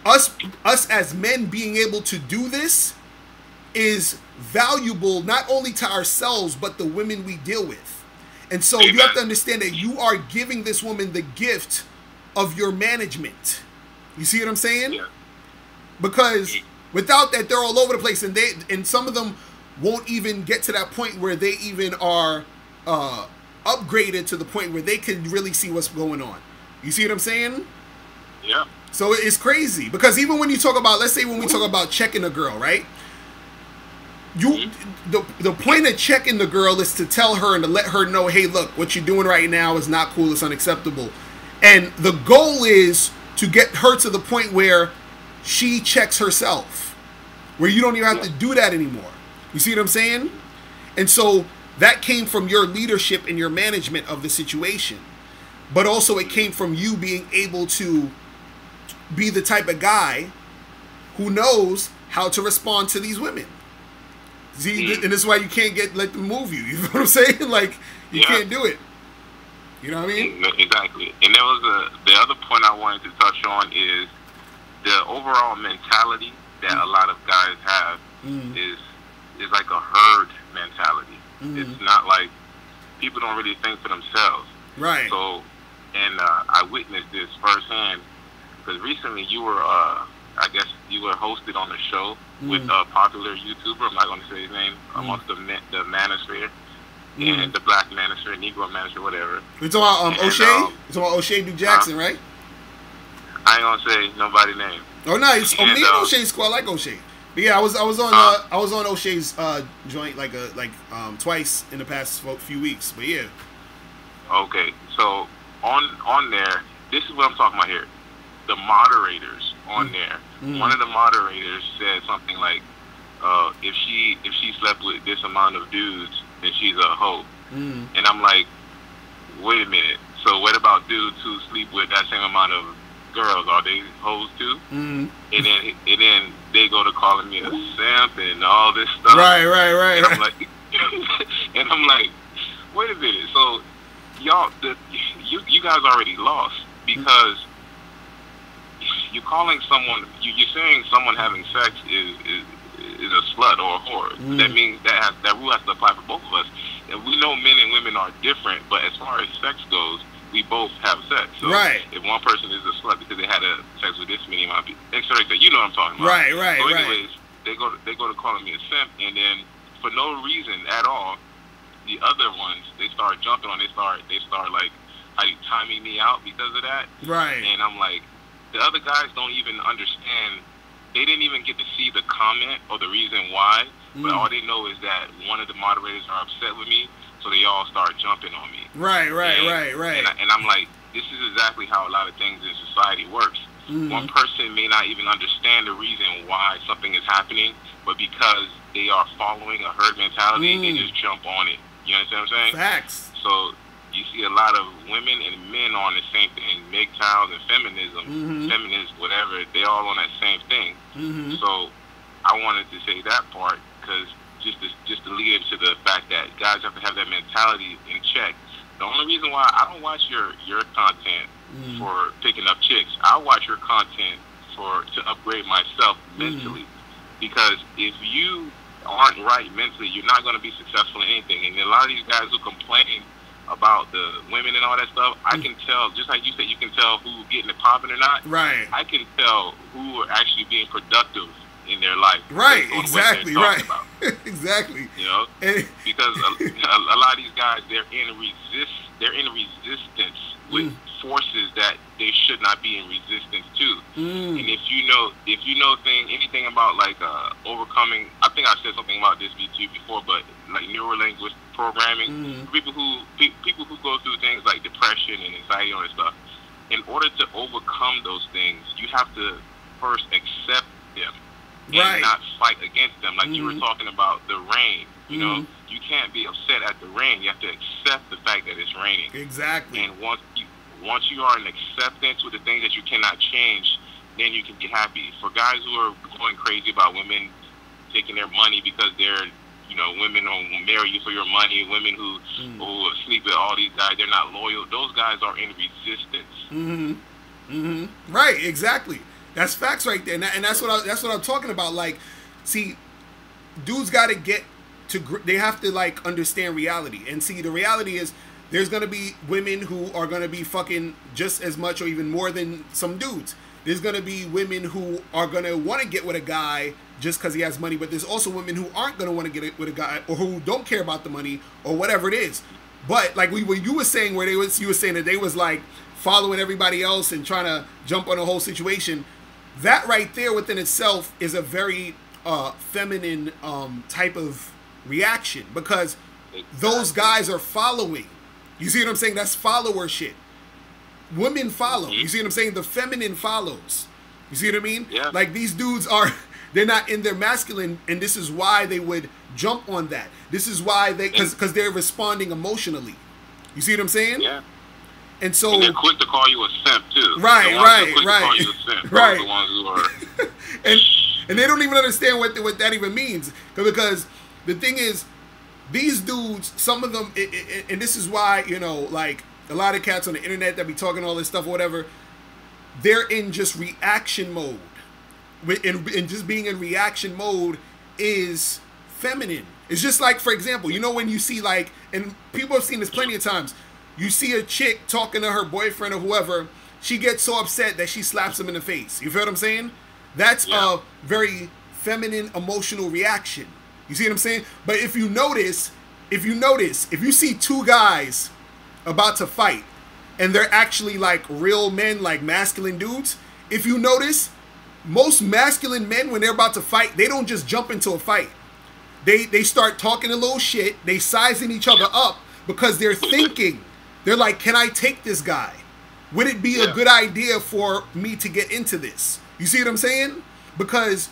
A: us as men being able to do this is valuable not only to ourselves but the women we deal with. And so you have to understand that you are giving this woman the gift of your management. You see what I'm saying?
C: Yeah.
A: Because without that, they're all over the place, and some of them won't even get to that point where they even are upgraded to the point where they can really see what's going on. You see what I'm saying?
C: Yeah.
A: So it's crazy, because even when you talk about, let's say when we talk about checking a girl, right? The point of checking the girl is to tell her and to let her know, hey, look, what you're doing right now is not cool, it's unacceptable. And the goal is to get her to the point where she checks herself, where you don't even have to do that anymore. You see what I'm saying? And so that came from your leadership and your management of the situation. But also it came from you being able to be the type of guy who knows how to respond to these women. See, and this is why you can't let them move you. You know what I'm saying? Like, you can't do it. You know what I mean?
C: Exactly. And there was the other point I wanted to touch on is the overall mentality that a lot of guys have is like a herd mentality. It's not like, people don't really think for themselves.
A: Right.
C: So, and I witnessed this firsthand, because recently you were, I guess you were hosted on a show with a popular YouTuber. I'm not going to say his name, amongst the manosphere, and the black manosphere, Negro manosphere, whatever.
A: You're talking about O'Shea? You're talking about O'Shea Duke Jackson, right?
C: I ain't gonna say nobody's name.
A: Oh no, me and O'Shea's cool. I like O'Shea. But yeah, I was on O'Shea's joint like twice in the past few weeks. But yeah. Okay,
C: so on there, this is what I'm talking about here. The moderators on there. One of the moderators said something like, if she slept with this amount of dudes, then she's a hoe. And I'm like, wait a minute. So what about dudes who sleep with that same amount of girls? Are they hoes too? And then they go to calling me a simp and all this stuff.
A: Right.
C: And I'm like, wait a minute. So y'all, you guys already lost, because you're calling someone, you're saying someone having sex is a slut or a whore. That means that rule has to apply for both of us. And we know men and women are different, but as far as sex goes, we both have sex. So if one person is a slut because they had sex with this many amount of people, etc., you know what I'm talking about.
A: Right.
C: So anyways, they go to calling me a simp, and then for no reason at all, the other ones, they start jumping on. They start like timing me out because of that.
A: Right.
C: And I'm like, the other guys don't even understand. They didn't even get to see the comment or the reason why, but all they know is that one of the moderators are upset with me, so they all start jumping on me.
A: Right.
C: And I'm like, this is exactly how a lot of things in society works. One person may not even understand the reason why something is happening, but because they are following a herd mentality, they just jump on it. You understand what I'm saying?
A: Facts.
C: So you see a lot of women and men on the same thing, MGTOWs and feminism, feminists, whatever, they all on that same thing. So I wanted to say that part, because just to lead into the fact that guys have to have that mentality in check. The only reason why I don't watch your content for picking up chicks, I watch your content to upgrade myself mentally. Because if you aren't right mentally, you're not going to be successful in anything. And a lot of these guys who complain about the women and all that stuff, I can tell, just like you said, you can tell who's getting it popping or not.
A: Right.
C: I can tell who are actually being productive in their life.
A: Right, exactly, right. Exactly.
C: You know, because a lot of these guys, they're in resistance with forces that they should not be in resistance to. And if you know anything about like overcoming, I think I said something about this to you before, but like neurolinguistic programming, people who go through things like depression and anxiety and all that stuff, in order to overcome those things, you have to first accept them and not fight against them. Like you were talking about the rain. You know, you can't be upset at the rain. You have to accept the fact that it's raining.
A: Exactly.
C: And
D: once you are in acceptance with the things that you cannot change, then you can be happy. For guys who are going crazy about women taking their money because they're, you know, women who marry you for your money, women who sleep with all these guys, they're not loyal. Those guys are in resistance.
A: Right, exactly. That's facts right there, and that's what I'm talking about. Like, see, dudes got to get to. They have to like understand reality, and see the reality is there's gonna be women who are gonna be fucking just as much or even more than some dudes. There's gonna be women who are gonna want to get with a guy just because he has money, but there's also women who aren't gonna want to get with a guy or who don't care about the money or whatever it is. But like what you were saying, you were saying that they was like following everybody else and trying to jump on the whole situation. That right there within itself is a very feminine type of reaction, because those guys are following. You see what I'm saying? That's follower shit. Women follow. You see what I'm saying? The feminine follows. You see what I mean?
D: Yeah.
A: Like, these dudes are, they're not in their masculine, and this is why they would jump on that. This is why because they're responding emotionally. You see what I'm saying?
D: Yeah.
A: And so
D: they're quick to call you a simp too.
A: Right.
D: To call you a simp.
A: Right.
D: The ones who are
A: and they don't even understand what that even means, because the thing is, these dudes, some of them, and this is why, you know, like a lot of cats on the internet that be talking all this stuff or whatever, they're in just reaction mode. And just being in reaction mode is feminine. It's just like, for example, you know, when you see like, and people have seen this plenty of times, you see a chick talking to her boyfriend or whoever, she gets so upset that she slaps him in the face. You feel what I'm saying? That's a very feminine emotional reaction. You see what I'm saying? But if you see two guys about to fight and they're actually like real men, like masculine dudes, if you notice, most masculine men, when they're about to fight, they don't just jump into a fight. They start talking a little shit. They sizing each other up because they're thinking. They're like, can I take this guy? Would it be a good idea for me to get into this? You see what I'm saying? Because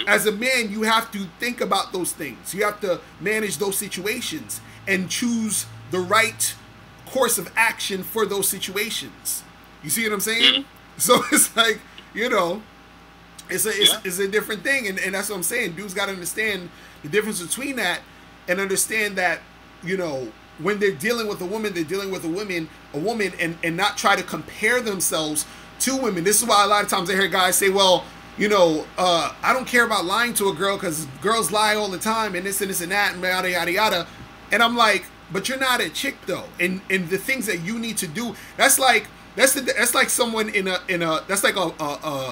A: as a man, you have to think about those things. You have to manage those situations and choose the right course of action for those situations. You see what I'm saying? So it's like, you know, it's a different thing. And that's what I'm saying. Dudes got to understand the difference between that and understand that, you know, when they're dealing with a woman, they're dealing with a woman and not try to compare themselves to women. This is why a lot of times I hear guys say, well, you know, I don't care about lying to a girl because girls lie all the time and this and this and that and yada, yada, yada. And I'm like, but you're not a chick though. And the things that you need to do, that's like someone that's like a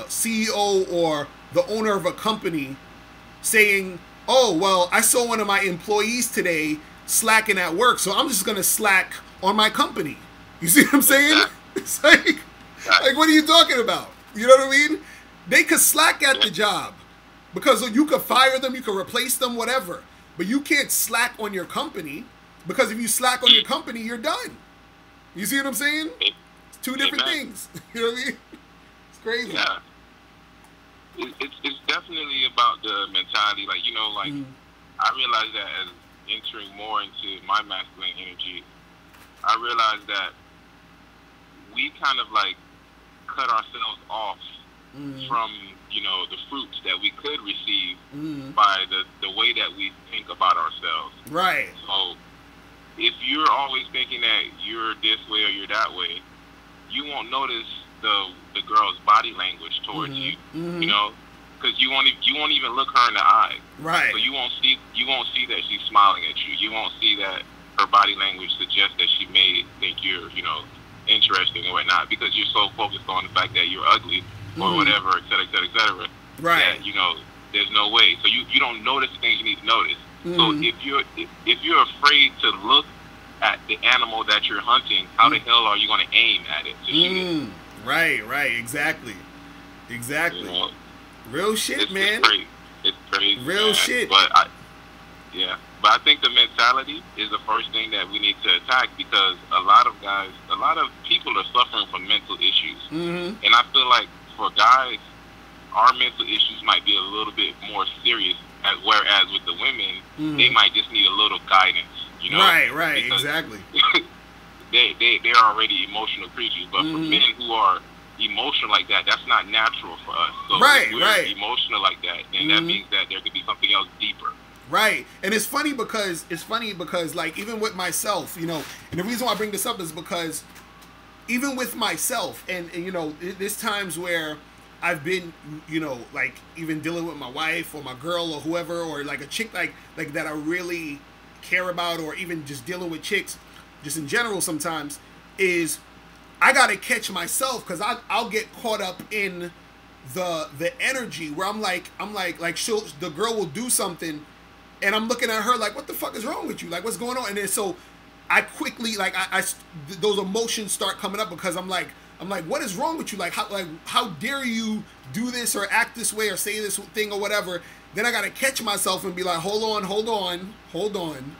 A: CEO or the owner of a company saying, oh, well, I saw one of my employees today slacking at work, so I'm just gonna slack on my company. You see what I'm saying? It's like what are you talking about? You know what I mean? They could slack at the job because you could fire them, you could replace them, whatever. But you can't slack on your company, because if you slack on your company, you're done. You see what I'm saying? It's two different things. You know what I mean? It's crazy.
D: Yeah. It's definitely about the mentality. Like, you know, like I realized that as entering more into my masculine energy, I realized that we kind of like cut ourselves off from, you know, the fruits that we could receive by the way that we think about ourselves.
A: Right.
D: So if you're always thinking that you're this way or you're that way, you won't notice the girl's body language towards you. You know, because you won't even look her in the eye.
A: Right.
D: So you won't see that she's smiling at you. You won't see that her body language suggests that she may think you're, you know, interesting or whatnot, because you're so focused on the fact that you're ugly or whatever, et cetera, et cetera, et cetera.
A: Right.
D: That, you know, there's no way. So you don't notice the things you need to notice. So if you're afraid to look at the animal that you're hunting, how the hell are you going to aim at it to shoot it?
A: Right. Exactly. You know, real shit, man.
D: It's crazy.
A: Real shit.
D: But I think the mentality is the first thing that we need to attack, because a lot of people are suffering from mental issues. And I feel like for guys, our mental issues might be a little bit more serious, whereas with the women, they might just need a little guidance. You know?
A: Right, exactly.
D: they're already emotional creatures. But for men who are emotional like that, that's not natural for us. So if we're emotional like that, then that means that there could be something else deeper.
A: Right. And it's funny because like even with myself, you know, and the reason why I bring this up is because even with myself and you know, there's times where I've been, you know, like even dealing with my wife or my girl or whoever, or like a chick like that I really care about, or even just dealing with chicks just in general sometimes, is I gotta catch myself, because I'll get caught up in the energy where I'm like the girl will do something and I'm looking at her like, what the fuck is wrong with you? Like, what's going on? And then so I quickly, like, I those emotions start coming up, because I'm like, what is wrong with you? Like, how dare you do this or act this way or say this thing or whatever? Then I gotta catch myself and be like, hold on.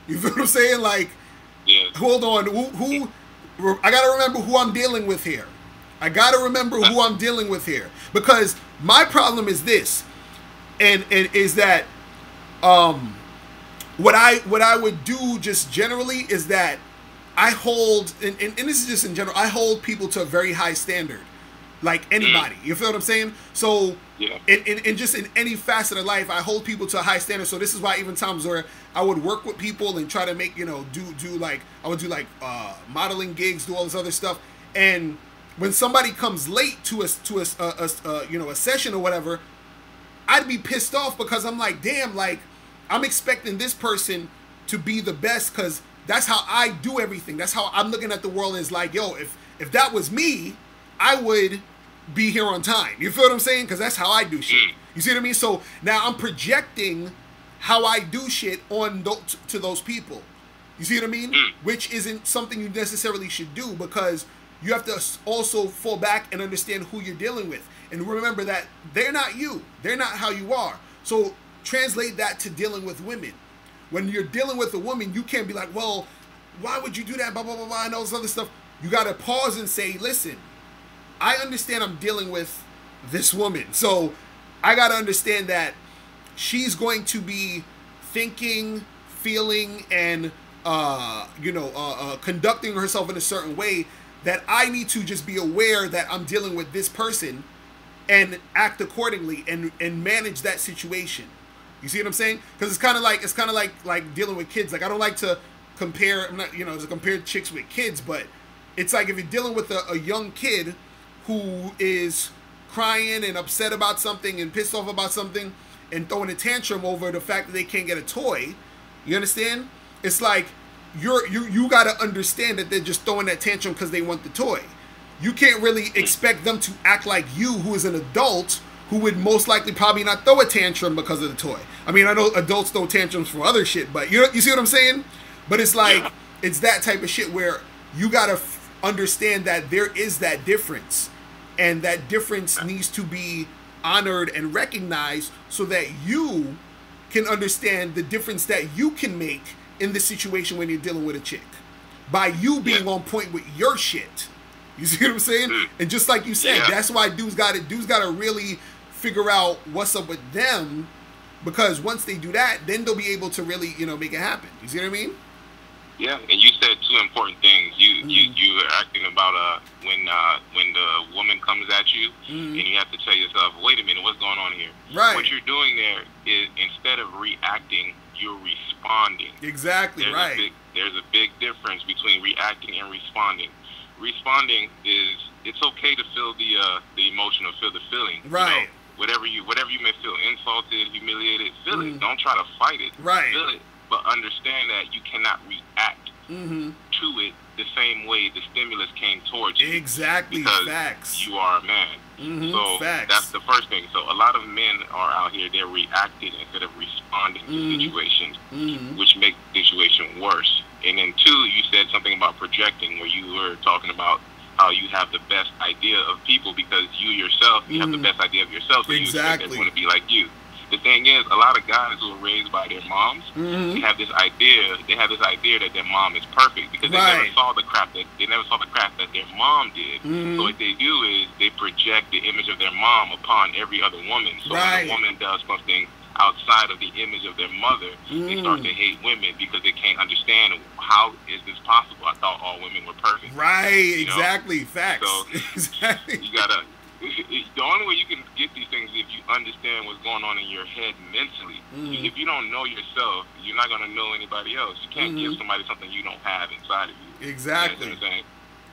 A: You feel what I'm saying? Like, hold on. Who? I gotta remember who I'm dealing with here. Because my problem is this, and is that, what I would do just generally is that I hold, and this is just in general, I hold people to a very high standard, like anybody. You feel what I'm saying? So, in just in any facet of life, I hold people to a high standard. So this is why even times where I would work with people and try to make, you know, do like, I would do like modeling gigs, do all this other stuff, and when somebody comes late to a you know, a session or whatever, I'd be pissed off, because I'm like, damn, like, I'm expecting this person to be the best, because that's how I do everything. That's how I'm looking at the world, is like, yo, if that was me, I would be here on time. You feel what I'm saying? Because that's how I do shit. You see what I mean? So now I'm projecting how I do shit on to those people. You see what I mean? Which isn't something you necessarily should do, because you have to also fall back and understand who you're dealing with. And remember that they're not you. They're not how you are. So translate that to dealing with women. When you're dealing with a woman, you can't be like, well, why would you do that, blah, blah, blah, blah, and all this other stuff. You got to pause and say, listen, I understand I'm dealing with this woman. So I got to understand that she's going to be thinking, feeling, and, conducting herself in a certain way, that I need to just be aware that I'm dealing with this person and act accordingly and manage that situation. You see what I'm saying? Because it's kind of like dealing with kids. Like, I don't like to compare, to compare chicks with kids, but it's like if you're dealing with a young kid who is crying and upset about something and pissed off about something and throwing a tantrum over the fact that they can't get a toy, you understand? It's like you got to understand that they're just throwing that tantrum because they want the toy. You can't really expect them to act like you, who is an adult, who would most likely probably not throw a tantrum because of the toy. I mean, I know adults throw tantrums for other shit, but you see what I'm saying? But it's like, it's that type of shit where you got to understand that there is that difference, and that difference needs to be honored and recognized, so that you can understand the difference that you can make in the situation when you're dealing with a chick, by you being on point with your shit. You see what I'm saying? And just like you said, that's why dudes got to really figure out what's up with them, because once they do that, then they'll be able to really, make it happen. You see what I mean?
D: Yeah, and you said two important things. You were acting about when the woman comes at you, and you have to tell yourself, wait a minute, what's going on here?
A: Right.
D: What you're doing there is, instead of reacting, you're responding.
A: Exactly.
D: There's a big difference between reacting and responding. Responding is, it's okay to feel the emotion or feel the feeling.
A: Right.
D: Whatever you may feel, insulted, humiliated, feel it. Don't try to fight it.
A: Right.
D: Feel it. But understand that you cannot react to it the same way the stimulus came towards you.
A: Exactly.
D: Because
A: Facts.
D: you are a man. So
A: Facts.
D: that's the first thing. So a lot of men are out here, they're reacting instead of responding to situations, which make the situation worse. And then two, you said something about projecting, where you were talking about how you have the best idea of people because you yourself, you have the best idea of yourself, so you expect everyone to be like you. The thing is, a lot of guys who are raised by their moms, they have this idea that their mom is perfect because they never saw the crap that their mom did. So what they do is they project the image of their mom upon every other woman. So when a woman does something outside of the image of their mother, they start to hate women because they can't understand, how is this possible? I thought all women were perfect.
A: Right, exactly. Facts.
D: So
A: exactly.
D: You gotta. The only way you can get these things is if you understand what's going on in your head mentally. If you don't know yourself, you're not gonna know anybody else. You can't give somebody something you don't have inside of you.
A: Exactly.
D: You know what I'm saying?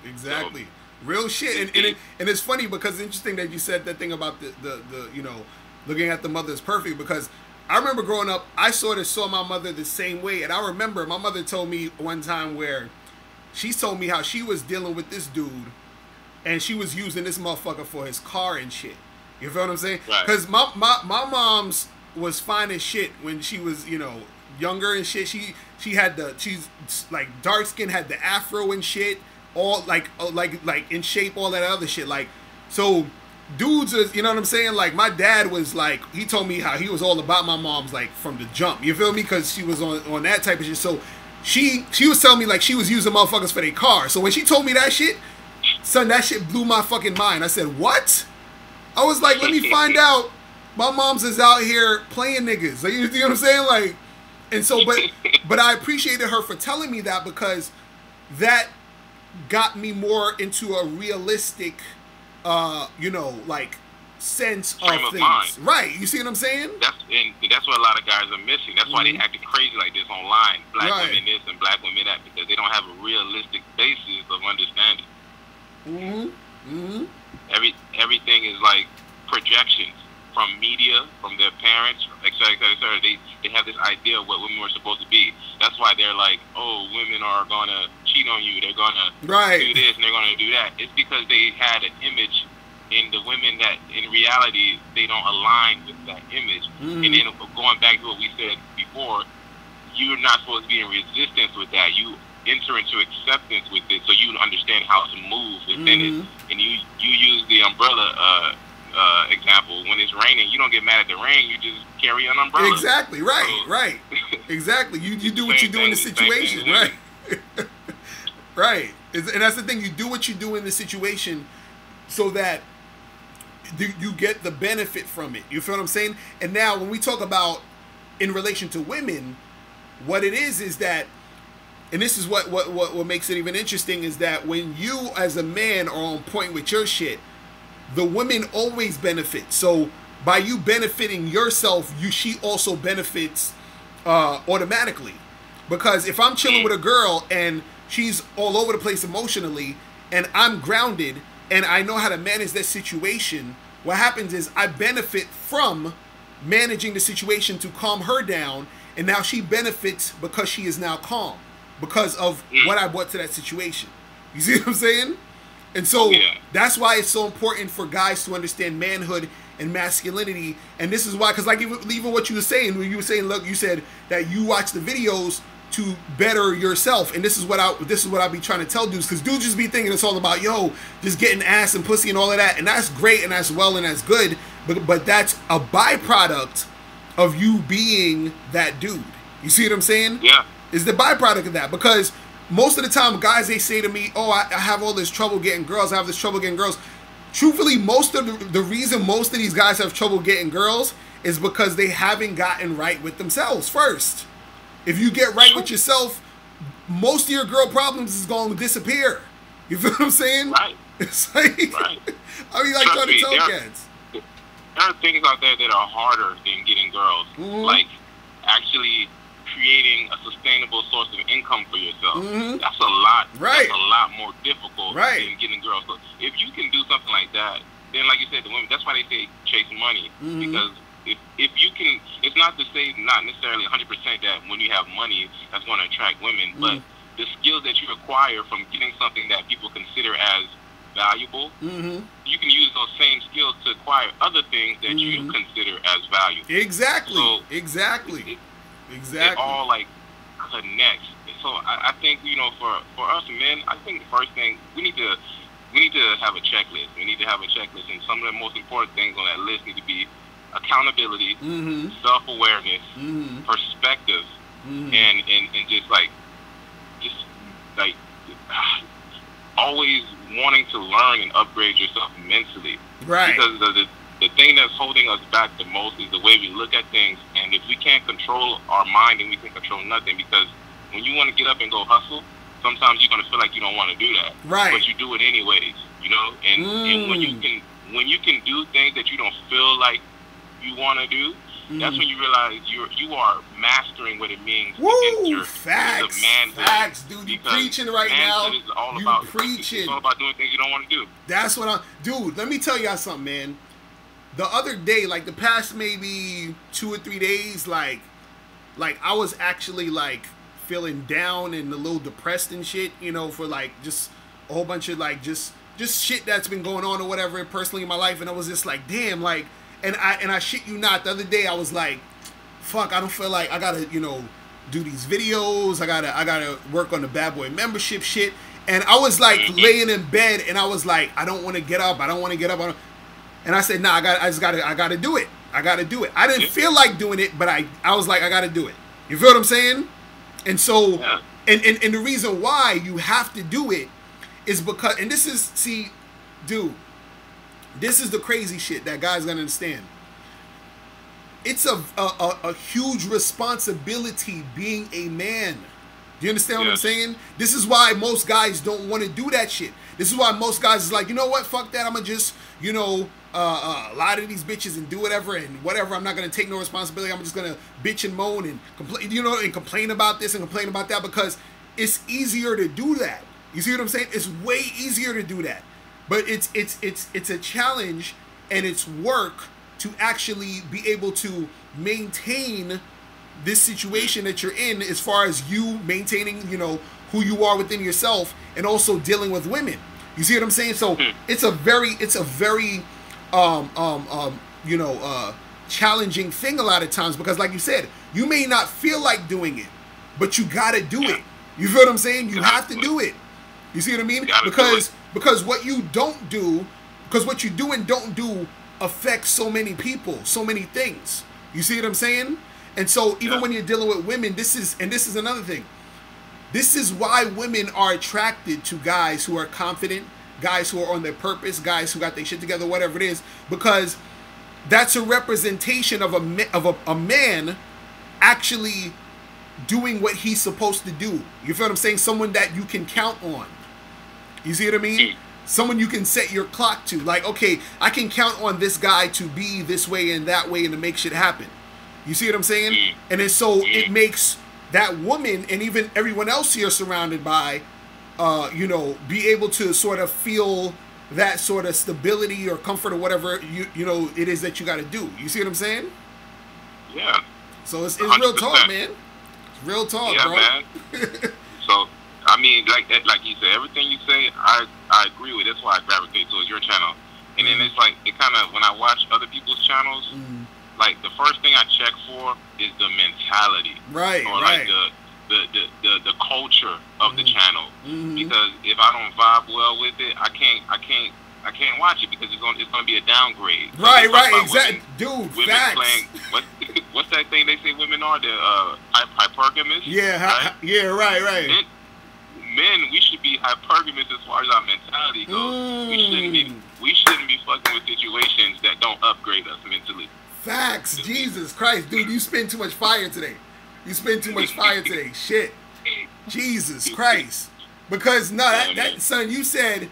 A: Exactly.
D: So,
A: real shit. And it's funny because it's interesting that you said that thing about the you know, looking at the mother as perfect, because I remember growing up, I sort of saw my mother the same way. And I remember my mother told me one time where she told me how she was dealing with this dude and she was using this motherfucker for his car and shit. You feel what I'm saying? Because my mom's was fine as shit when she was, you know, younger and shit. She's like dark skin, had the afro and shit, all like in shape, all that other shit. Like, so dudes is, you know what I'm saying? Like, my dad was like, he told me how he was all about my mom's, like, from the jump. You feel me? Because she was on that type of shit. So she was telling me like she was using motherfuckers for their car. So when she told me that shit, son, that shit blew my fucking mind. I said, what? I was like, let me find out my mom's is out here playing niggas. Like, you know what I'm saying? Like, and so, but I appreciated her for telling me that, because that got me more into a realistic, you know, like, sense of things. Mind. Right. You see what I'm saying?
D: That's what a lot of guys are missing. That's why they acting crazy like this online. Black women this and black women that, because they don't have a realistic basis of understanding. Everything is like projections from media, from their parents, etc., etc. They have this idea of what women were supposed to be. That's why they're like, oh, women are gonna cheat on you. They're gonna do this and they're gonna do that. It's because they had an image in the women that, in reality, they don't align with that image. And then going back to what we said before, you're not supposed to be in resistance with that. You enter into acceptance with it, so you understand how to move within it. And you use the umbrella example. When it's raining, you don't get mad at the rain. You just carry an umbrella.
A: Exactly. Right. Exactly. You do what you do in the situation. Right. Right. And that's the thing. You do what you do in the situation so that you get the benefit from it. You feel what I'm saying? And now when we talk about in relation to women, what it is that, and this is what makes it even interesting, is that when you as a man are on point with your shit, the women always benefit. So by you benefiting yourself, she also benefits automatically. Because if I'm chilling with a girl and she's all over the place emotionally and I'm grounded and I know how to manage that situation, what happens is I benefit from managing the situation to calm her down, and now she benefits because she is now calm because of what I brought to that situation. You see what I'm saying? And so that's why it's so important for guys to understand manhood and masculinity. And this is why, because like even what you were saying, when you were saying, look, you said that you watch the videos to better yourself, and this is what I be trying to tell dudes, because dudes just be thinking it's all about just getting ass and pussy and all of that, and that's great and that's well and that's good, but that's a byproduct of you being that dude. You see what I'm saying?
D: Yeah.
A: Is the byproduct of that, because most of the time guys, they say to me, oh, I have all this trouble getting girls, I have this trouble getting girls. Truthfully, most of the reason most of these guys have trouble getting girls is because they haven't gotten right with themselves first. If you get right with yourself, most of your girl problems is going to disappear. You feel what I'm saying?
D: Right.
A: It's like,
D: right.
A: I mean, like trying to tell cats.
D: There are things out there that are harder than getting girls. Like actually creating a sustainable source of income for yourself. That's a lot.
A: Right.
D: That's a lot more difficult
A: than
D: getting girls. So if you can do something like that, then like you said, the women, that's why they say chase money. Because if you can, it's not to say not necessarily 100% that when you have money that's going to attract women, but the skills that you acquire from getting something that people consider as valuable, you can use those same skills to acquire other things that you consider as valuable.
A: Exactly.
D: So
A: exactly.
D: It all like connects. So I think for us men, I think the first thing we need to have a checklist. We need to have a checklist, and some of the most important things on that list need to be accountability, self-awareness, perspective, and just like always wanting to learn and upgrade yourself mentally.
A: Right.
D: Because the thing that's holding us back the most is the way we look at things. And if we can't control our mind, then we can control nothing. Because when you want to get up and go hustle, sometimes you're gonna feel like you don't want to do that,
A: right?
D: But you do it anyways, you know. And when you can do things that you don't feel like you want to do, that's when you realize you are mastering what it means to enter
A: facts,
D: the manhood.
A: Facts, dude. You preaching right now.
D: Is all about
A: preaching.
D: It's all about doing things you don't want to do.
A: That's what dude. Let me tell y'all something, man. The other day, like the past maybe 2 or 3 days, like I was actually like feeling down and a little depressed and shit, you know, for like just a whole bunch of like just shit that's been going on or whatever personally in my life, and I was just like, damn, like, and I shit you not, the other day I was like, fuck, I don't feel like I gotta, you know, do these videos, I gotta work on the Bad Boy membership shit, and I was like laying in bed and I was like, I don't want to get up, and I said, nah, I gotta do it. I I didn't feel like doing it, but I was like, I gotta do it. You feel what I'm saying? And so, and the reason why you have to do it is because, and this is, see, dude, this is the crazy shit that guys gonna understand. It's a huge responsibility being a man. Do you understand what I'm saying? This is why most guys don't want to do that shit. This is why most guys is like, you know what, fuck that, I'm gonna just, you know, lie to these bitches and do whatever and whatever. I'm not gonna take no responsibility. I'm just gonna bitch and moan and complain, you know, and complain about this and complain about that, because it's easier to do that. You see what I'm saying? It's way easier to do that, but it's a challenge and it's work to actually be able to maintain this situation that you're in, as far as you maintaining, you know, who you are within yourself, and also dealing with women. You see what I'm saying? So it's a very you know, challenging thing a lot of times, because like you said, you may not feel like doing it, but you gotta do it. You feel what I'm saying? You have to do it. You see what I mean? Because what you don't do, because what you do and don't do affects so many people, so many things. You see what I'm saying? And so even when you're dealing with women, this is another thing. This is why women are attracted to guys who are confident, guys who are on their purpose, guys who got their shit together, whatever it is, because that's a representation of a man actually doing what he's supposed to do. You feel what I'm saying? Someone that you can count on. You see what I mean? Someone you can set your clock to. Like, okay, I can count on this guy to be this way and that way and to make shit happen. You see what I'm saying? And then so it makes that woman and even everyone else you're surrounded by, you know, be able to sort of feel that sort of stability or comfort or whatever you know it is that you got to do. You see what I'm saying?
D: Yeah.
A: So it's real talk, man. It's real talk, bro.
D: Man. So I mean, like you said, everything you say, I agree with. That's why I gravitate towards your channel. And then it's like, it kind of, when I watch other people's channels, like the first thing I check for is the mentality,
A: right?
D: Or like the culture of the channel. Because if I don't vibe well with it, I can't watch it, because it's gonna be a downgrade. So
A: right, exactly, dude. Facts.
D: Playing, what's that thing they say women are? They're hypergamous.
A: Yeah,
D: right?
A: Right.
D: Men, we should be hypergamous as far as our mentality goes. We shouldn't be fucking with situations that don't upgrade us mentally.
A: Facts. Jesus Christ, dude, you spend too much fire today. Shit. Jesus Christ. Because no, that son, you said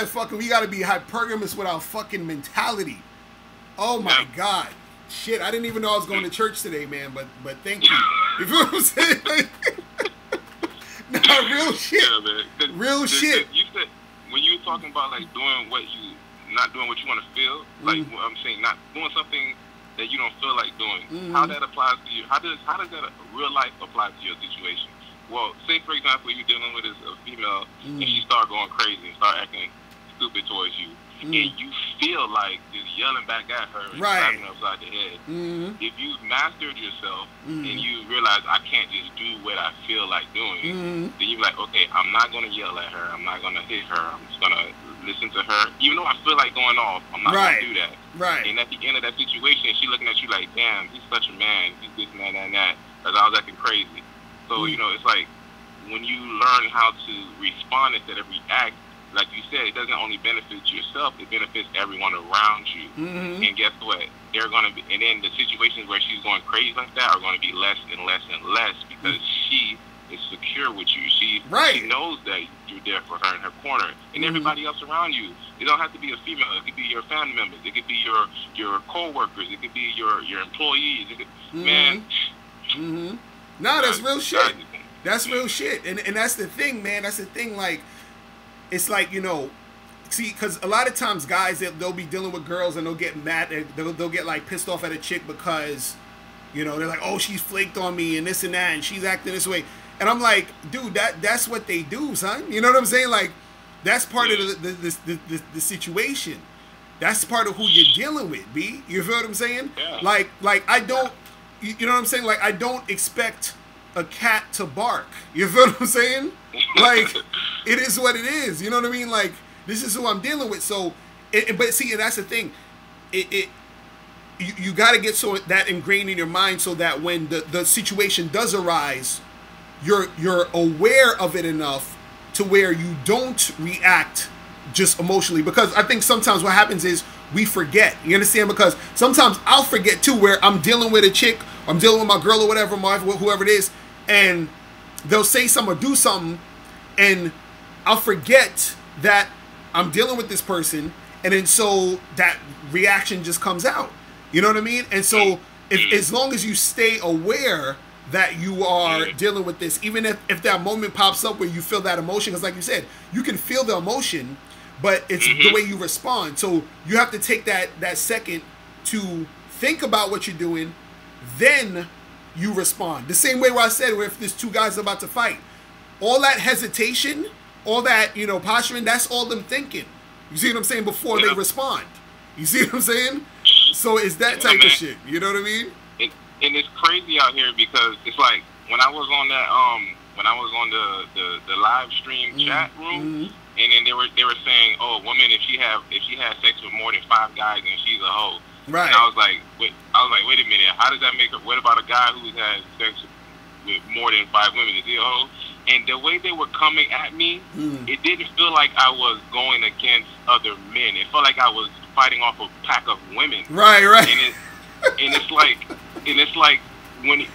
A: fucking we gotta be hypergamous with our fucking mentality. Oh my God. Shit, I didn't even know I was going to church today, man, but thank you. You feel what I'm saying? Nah, real shit.
D: Yeah, man.
A: Shit.
D: You said, when you were talking about like not doing what you want to feel, like I'm saying, not doing something that you don't feel like doing, how that applies to you, how does that real life apply to your situation? Well, say for example, you're dealing with a female and she start going crazy and start acting stupid towards you, and you feel like just yelling back at her and slapping her upside the head. If you've mastered yourself and you realize I can't just do what I feel like doing, then you're like, okay, I'm not going to yell at her, I'm not going to hit her, I'm just going to listen to her. Even though I feel like going off, I'm not going to do that. Right. And at the end of that situation, she's looking at you like, damn, he's such a man, he's this and that, because I was acting crazy. So, you know, it's like, when you learn how to respond instead of react, like you said, it doesn't only benefit yourself, it benefits everyone around you. And guess what? They're going to be, and then the situations where she's going crazy like that are going to be less and less and less, because she is secure with you. She's
A: Right.
D: She knows that you're there for her in her corner, and everybody else around you. It don't have to be a female. It could be your family members. It could be your co-workers. It could be your employees. It could, man.
A: No, that's real shit. That's real shit. And that's the thing, man. That's the thing. Like, it's like, you know, see, because a lot of times guys, they'll be dealing with girls and they'll get mad. They'll get like pissed off at a chick because, you know, they're like, oh, she's flaked on me and this and that, and she's acting this way. And I'm like, dude, that's what they do, son. You know what I'm saying? Like, that's part of the situation. That's part of who you're dealing with, B. You feel what I'm saying?
D: Yeah.
A: Like I don't, you know what I'm saying? Like, I don't expect a cat to bark. You feel what I'm saying? Like, it is what it is. You know what I mean? Like, this is who I'm dealing with. So, but see, and that's the thing. You got to get so that ingrained in your mind so that when the situation does arise, you're aware of it enough to where you don't react just emotionally. Because I think sometimes what happens is we forget. You understand? Because sometimes I'll forget too, where I'm dealing with a chick, I'm dealing with my girl or whatever, my wife, whoever it is, and they'll say something or do something, and I'll forget that I'm dealing with this person, and then so that reaction just comes out. You know what I mean? And so as long as you stay aware that you are dealing with this, even if that moment pops up where you feel that emotion, because like you said, you can feel the emotion, but it's the way you respond. So you have to take that second to think about what you're doing, then you respond. The same way where I said, where if there's two guys about to fight, all that hesitation, all that, you know, posturing, that's all them thinking. You see what I'm saying? Before they respond. You see what I'm saying? So it's that type of shit. You know what I mean?
D: And it's crazy out here because it's like when I was on that when I was on the live stream chat room, and then they were saying, oh, a woman if she has sex with more than 5 guys, then she's a hoe.
A: Right.
D: And I was like, wait a minute, how does that make her? What about a guy who has sex with more than 5 women? Is he a hoe? And the way they were coming at me, it didn't feel like I was going against other men. It felt like I was fighting off a pack of women.
A: Right.
D: And it's like when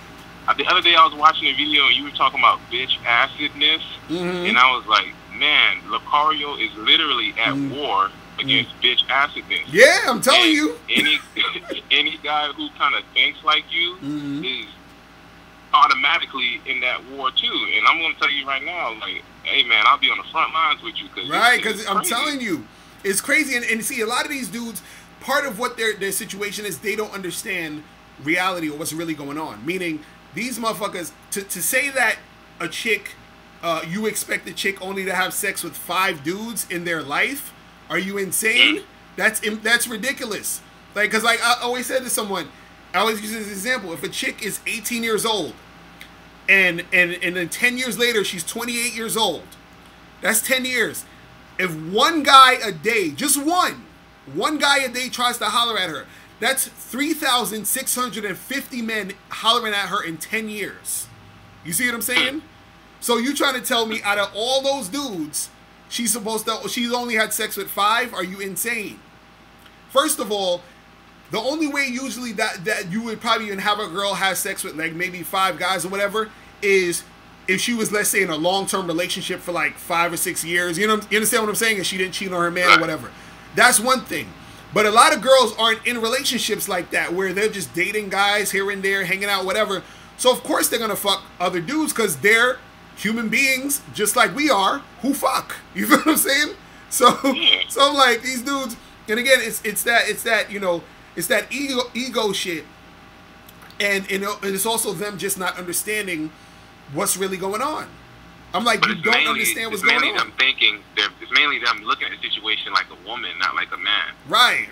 D: the other day I was watching a video and you were talking about bitch acidness, and I was like, man, Locario is literally at war against bitch acidness.
A: Yeah, I'm telling you.
D: Any guy who kind of thinks like you is automatically in that war too. And I'm going to tell you right now, like, hey man, I'll be on the front lines with you.
A: Because I'm telling you, it's crazy. And see, a lot of these dudes, part of what their situation is, they don't understand reality or what's really going on. Meaning, these motherfuckers, to say that a chick, you expect a chick only to have sex with 5 dudes in their life, are you insane? That's ridiculous. Like, because like I always said to someone, I always use this example. If a chick is 18 years old and then 10 years later she's 28 years old, that's 10 years. If one guy a day, just one guy a day tries to holler at her, that's 3,650 men hollering at her in 10 years. You see what I'm saying? So you trying to tell me out of all those dudes, she's only had sex with 5? Are you insane? First of all, the only way usually that you would probably even have a girl have sex with like maybe 5 guys or whatever is if she was, let's say, in a long-term relationship for like 5 or 6 years. You understand what I'm saying? And she didn't cheat on her man or whatever. That's one thing. But a lot of girls aren't in relationships like that where they're just dating guys here and there, hanging out, whatever. So of course they're gonna fuck other dudes because they're human beings just like we are who fuck. You feel what I'm saying? So I'm like, these dudes, and again, it's that you know, it's that ego shit, and it's also them just not understanding what's really going on. I'm like, you don't understand what's going on.
D: It's mainly them looking at the situation like a woman, not like a man.
A: Right.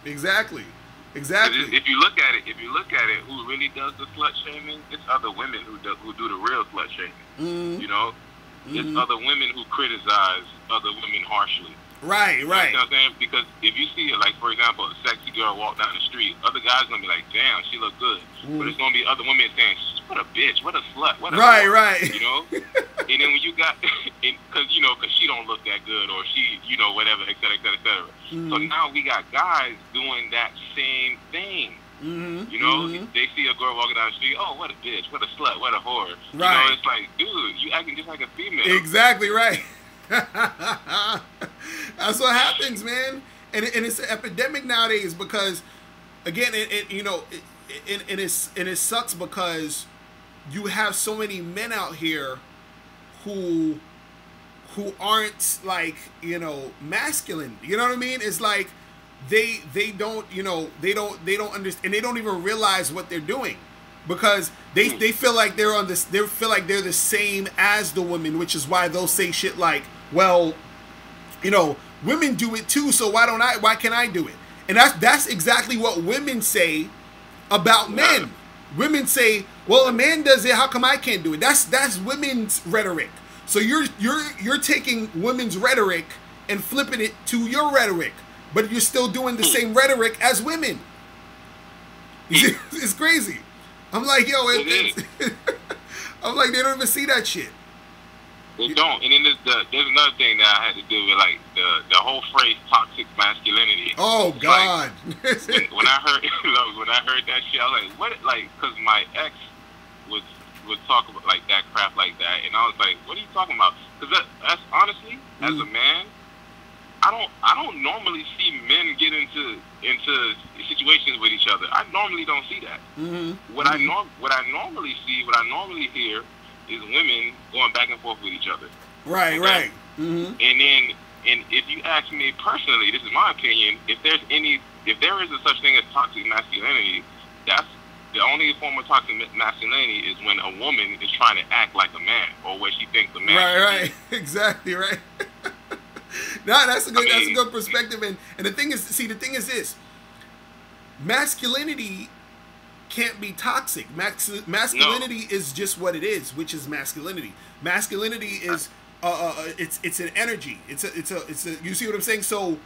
A: Exactly.
D: If you look at it, who really does the slut shaming? It's other women who do the real slut shaming. You know, it's other women who criticize other women harshly.
A: Right.
D: You know what I'm saying? Because if you see it, like, for example, a sexy girl walk down the street, other guys going to be like, damn, she look good. But it's going to be other women saying, what a bitch, what a slut, what a
A: right.
D: You know? And then when you got, because she don't look that good, or she, you know, whatever, et cetera, et cetera, et cetera. So now we got guys doing that same thing. You know, they see a girl walking down the street. Oh, what a bitch! What a slut! What a whore!
A: Right.
D: You know, it's like, dude, you acting just like a female.
A: Exactly right. That's what happens, man. And it's an epidemic nowadays because, again, it sucks because you have so many men out here who aren't like, masculine. You know what I mean? It's like they don't understand, and they don't even realize what they're doing because they feel like they're they're the same as the women, which is why they'll say shit like, well, women do it too, so why can't I do it? And that's exactly what women say about men. Women say, well, a man does it, how come I can't do it? That's women's rhetoric. So you're taking women's rhetoric and flipping it to your rhetoric, but you're still doing the same rhetoric as women. It's crazy. I'm like, yo, I'm like, they don't even see that shit.
D: They don't. And then there's another thing that I had to do with, like, the whole phrase toxic masculinity.
A: Oh, God.
D: Like, when I heard that shit, I was like, what? Like, because my ex would talk about like that crap like that, and I was like, what are you talking about? Because that's honestly, as a man, I don't normally see men get into situations with each other. I normally don't see that. What I normally see, what I normally hear, is women going back and forth with each other.
A: Right, okay? Right.
D: And if you ask me personally, this is my opinion. If there is a such thing as toxic masculinity, that's the only form of toxic masculinity is when a woman is trying to act like a man, or where she thinks a man.
A: Right. Exactly right. No, that's a good perspective. And the thing is this: masculinity can't be toxic. Masculinity is just what it is, which is masculinity. Masculinity is it's an energy. It's a you see what I'm saying? So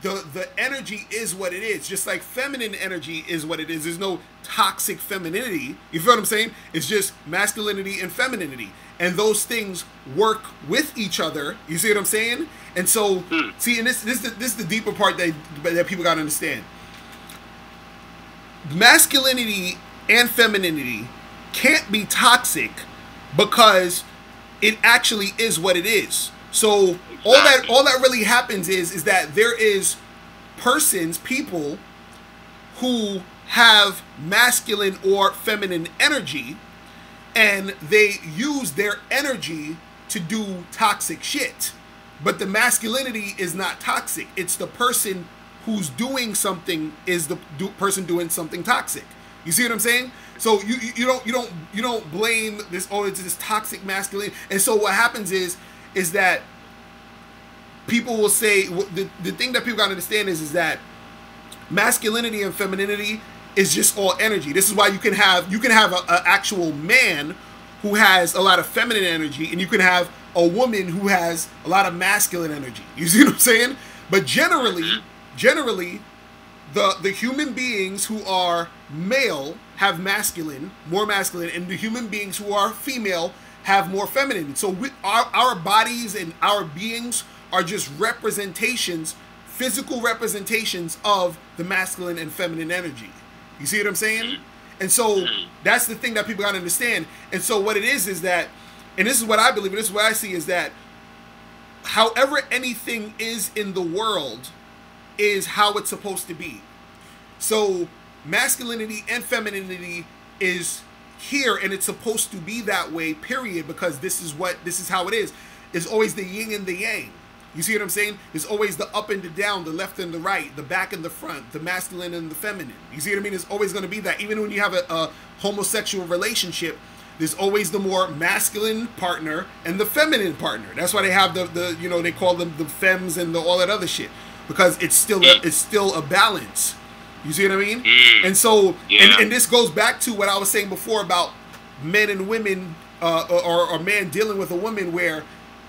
A: the energy is what it is, just like feminine energy is what it is. There's no toxic femininity. You feel what I'm saying? It's just masculinity and femininity, and those things work with each other. You see what I'm saying? And so, see, and this is the deeper part that people gotta understand. Masculinity and femininity can't be toxic because it actually is what it is. So all that really happens is that there is people who have masculine or feminine energy, and they use their energy to do toxic shit. But the masculinity is not toxic. It's the person who's doing something is the person doing something toxic. You see what I'm saying? So you don't blame this, oh, it's this toxic masculinity. And so what happens is that people will say, the thing that people gotta understand is that masculinity and femininity is just all energy. This is why you can have a actual man who has a lot of feminine energy, and you can have a woman who has a lot of masculine energy. You see what I'm saying? But generally, the human beings who are male have more masculine, and the human beings who are female have more feminine. So our bodies and our beings are just representations, physical representations of the masculine and feminine energy. You see what I'm saying? And so that's the thing that people gotta understand. And so what it is that, and this is what I believe, and this is what I see, is that however anything is in the world is how it's supposed to be. So masculinity and femininity is here, and it's supposed to be that way, period, because this is how it is. It's always the yin and the yang. You see what I'm saying? It's always the up and the down, the left and the right, the back and the front, the masculine and the feminine. You see what I mean? It's always going to be that. Even when you have a homosexual relationship, there's always the more masculine partner and the feminine partner. That's why they have the they call them the femmes and all that other shit, because it's still a balance. You see what I mean? And so, and this goes back to what I was saying before about men and women, or a man dealing with a woman where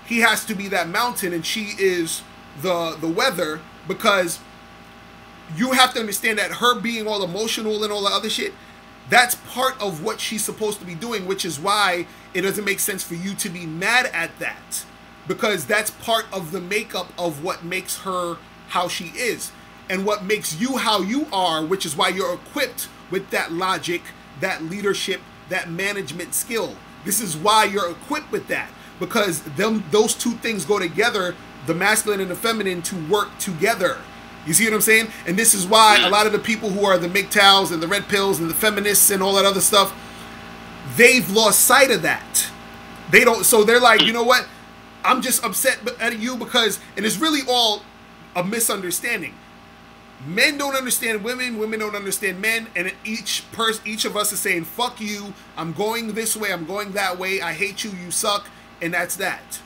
A: he has to be that mountain and she is the weather, because you have to understand that her being all emotional and all the other shit, that's part of what she's supposed to be doing, which is why it doesn't make sense for you to be mad at that, because that's part of the makeup of what makes her how she is. and what makes you how you are, which is why you're equipped with that logic, that leadership, that management skill. This is why you're equipped with that, because those two things go together, the masculine and the feminine, to work together. You see what I'm saying? And this is why a lot of the people who are the MGTOWs and the red pills and the feminists and all that other stuff, they've lost sight of that. They don't, so they're like, you know what? I'm just upset at you because, and it's really all a misunderstanding. Men don't understand women, women don't understand men, and each of us is saying, fuck you, I'm going this way, I'm going that way, I hate you, you suck, and that's that.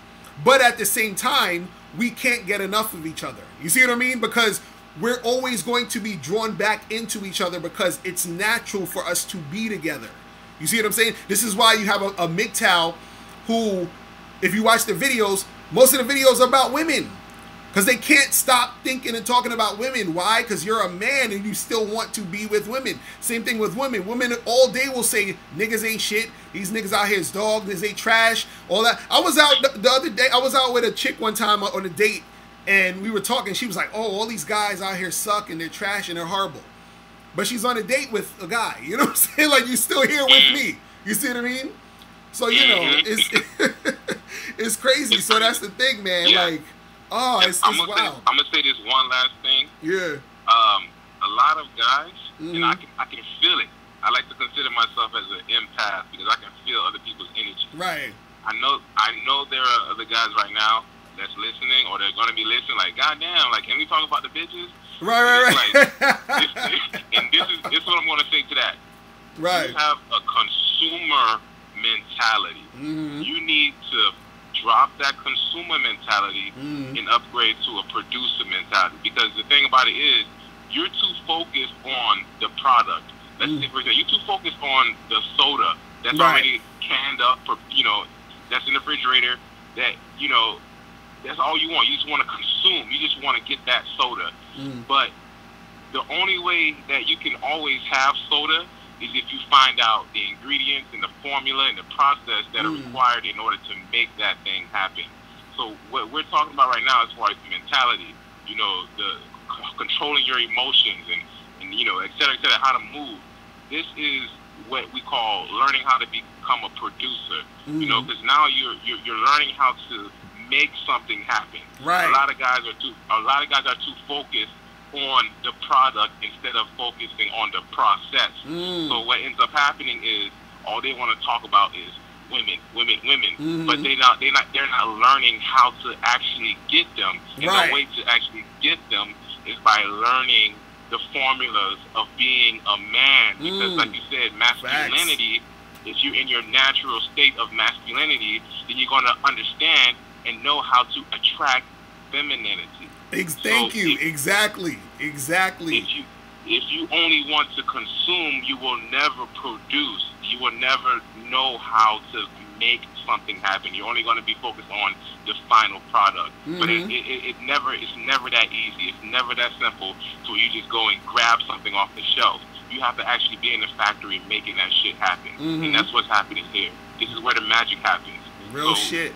A: But at the same time, we can't get enough of each other. You see what I mean? Because we're always going to be drawn back into each other because it's natural for us to be together. You see what I'm saying? This is why you have a MGTOW who, if you watch the videos, most of the videos are about women. Because they can't stop thinking and talking about women. Why? Because you're a man and you still want to be with women. Same thing with women. Women all day will say, niggas ain't shit. These niggas out here is dog. Niggas ain't trash. All that. I was out the other day. I was out with a chick one time on a date. And we were talking. She was like, oh, all these guys out here suck and they're trash and they're horrible. But she's on a date with a guy. You know what I'm saying? Like, you're still here with me. You see what I mean? So, you know, it's crazy. So that's the thing, man.
D: Yeah.
A: Like, oh, it's wild.
D: I'm gonna say this one last thing.
A: Yeah.
D: A lot of guys, and I can feel it. I like to consider myself as an empath because I can feel other people's energy.
A: Right.
D: I know there are other guys right now that's listening, or they're gonna be listening. Like, goddamn, like, can we talk about the bitches?
A: Right.
D: And this is what I'm gonna say to that.
A: Right.
D: You have a consumer mentality. You need to drop that consumer mentality and upgrade to a producer mentality. Because the thing about it is, you're too focused on the product. Let's say, for example, you're too focused on the soda that's already canned up, for, you know, that's in the refrigerator, that, you know, that's all you want. You just want to consume. You just want to get that soda. But the only way that you can always have soda is if you find out the ingredients and the formula and the process that are required in order to make that thing happen. So what we're talking about right now, as far as the mentality, you know, the controlling your emotions and you know, et cetera, how to move. This is what we call learning how to become a producer. You know, because now you're learning how to make something happen.
A: Right.
D: A lot of guys are too focused on the product instead of focusing on the process. So what ends up happening is all they want to talk about is women, but they're not learning how to actually get them. And the way to actually get them is by learning the formulas of being a man. Because like you said, masculinity, if you're in your natural state of masculinity, then you're going to understand and know how to attract femininity.
A: Thank you. Exactly.
D: If you only want to consume, you will never produce. You will never know how to make something happen. You're only going to be focused on the final product. But it's never that easy. It's never that simple. So you just go and grab something off the shelf. You have to actually be in the factory making that shit happen. And that's what's happening here. This is where the magic happens.
A: Real shit.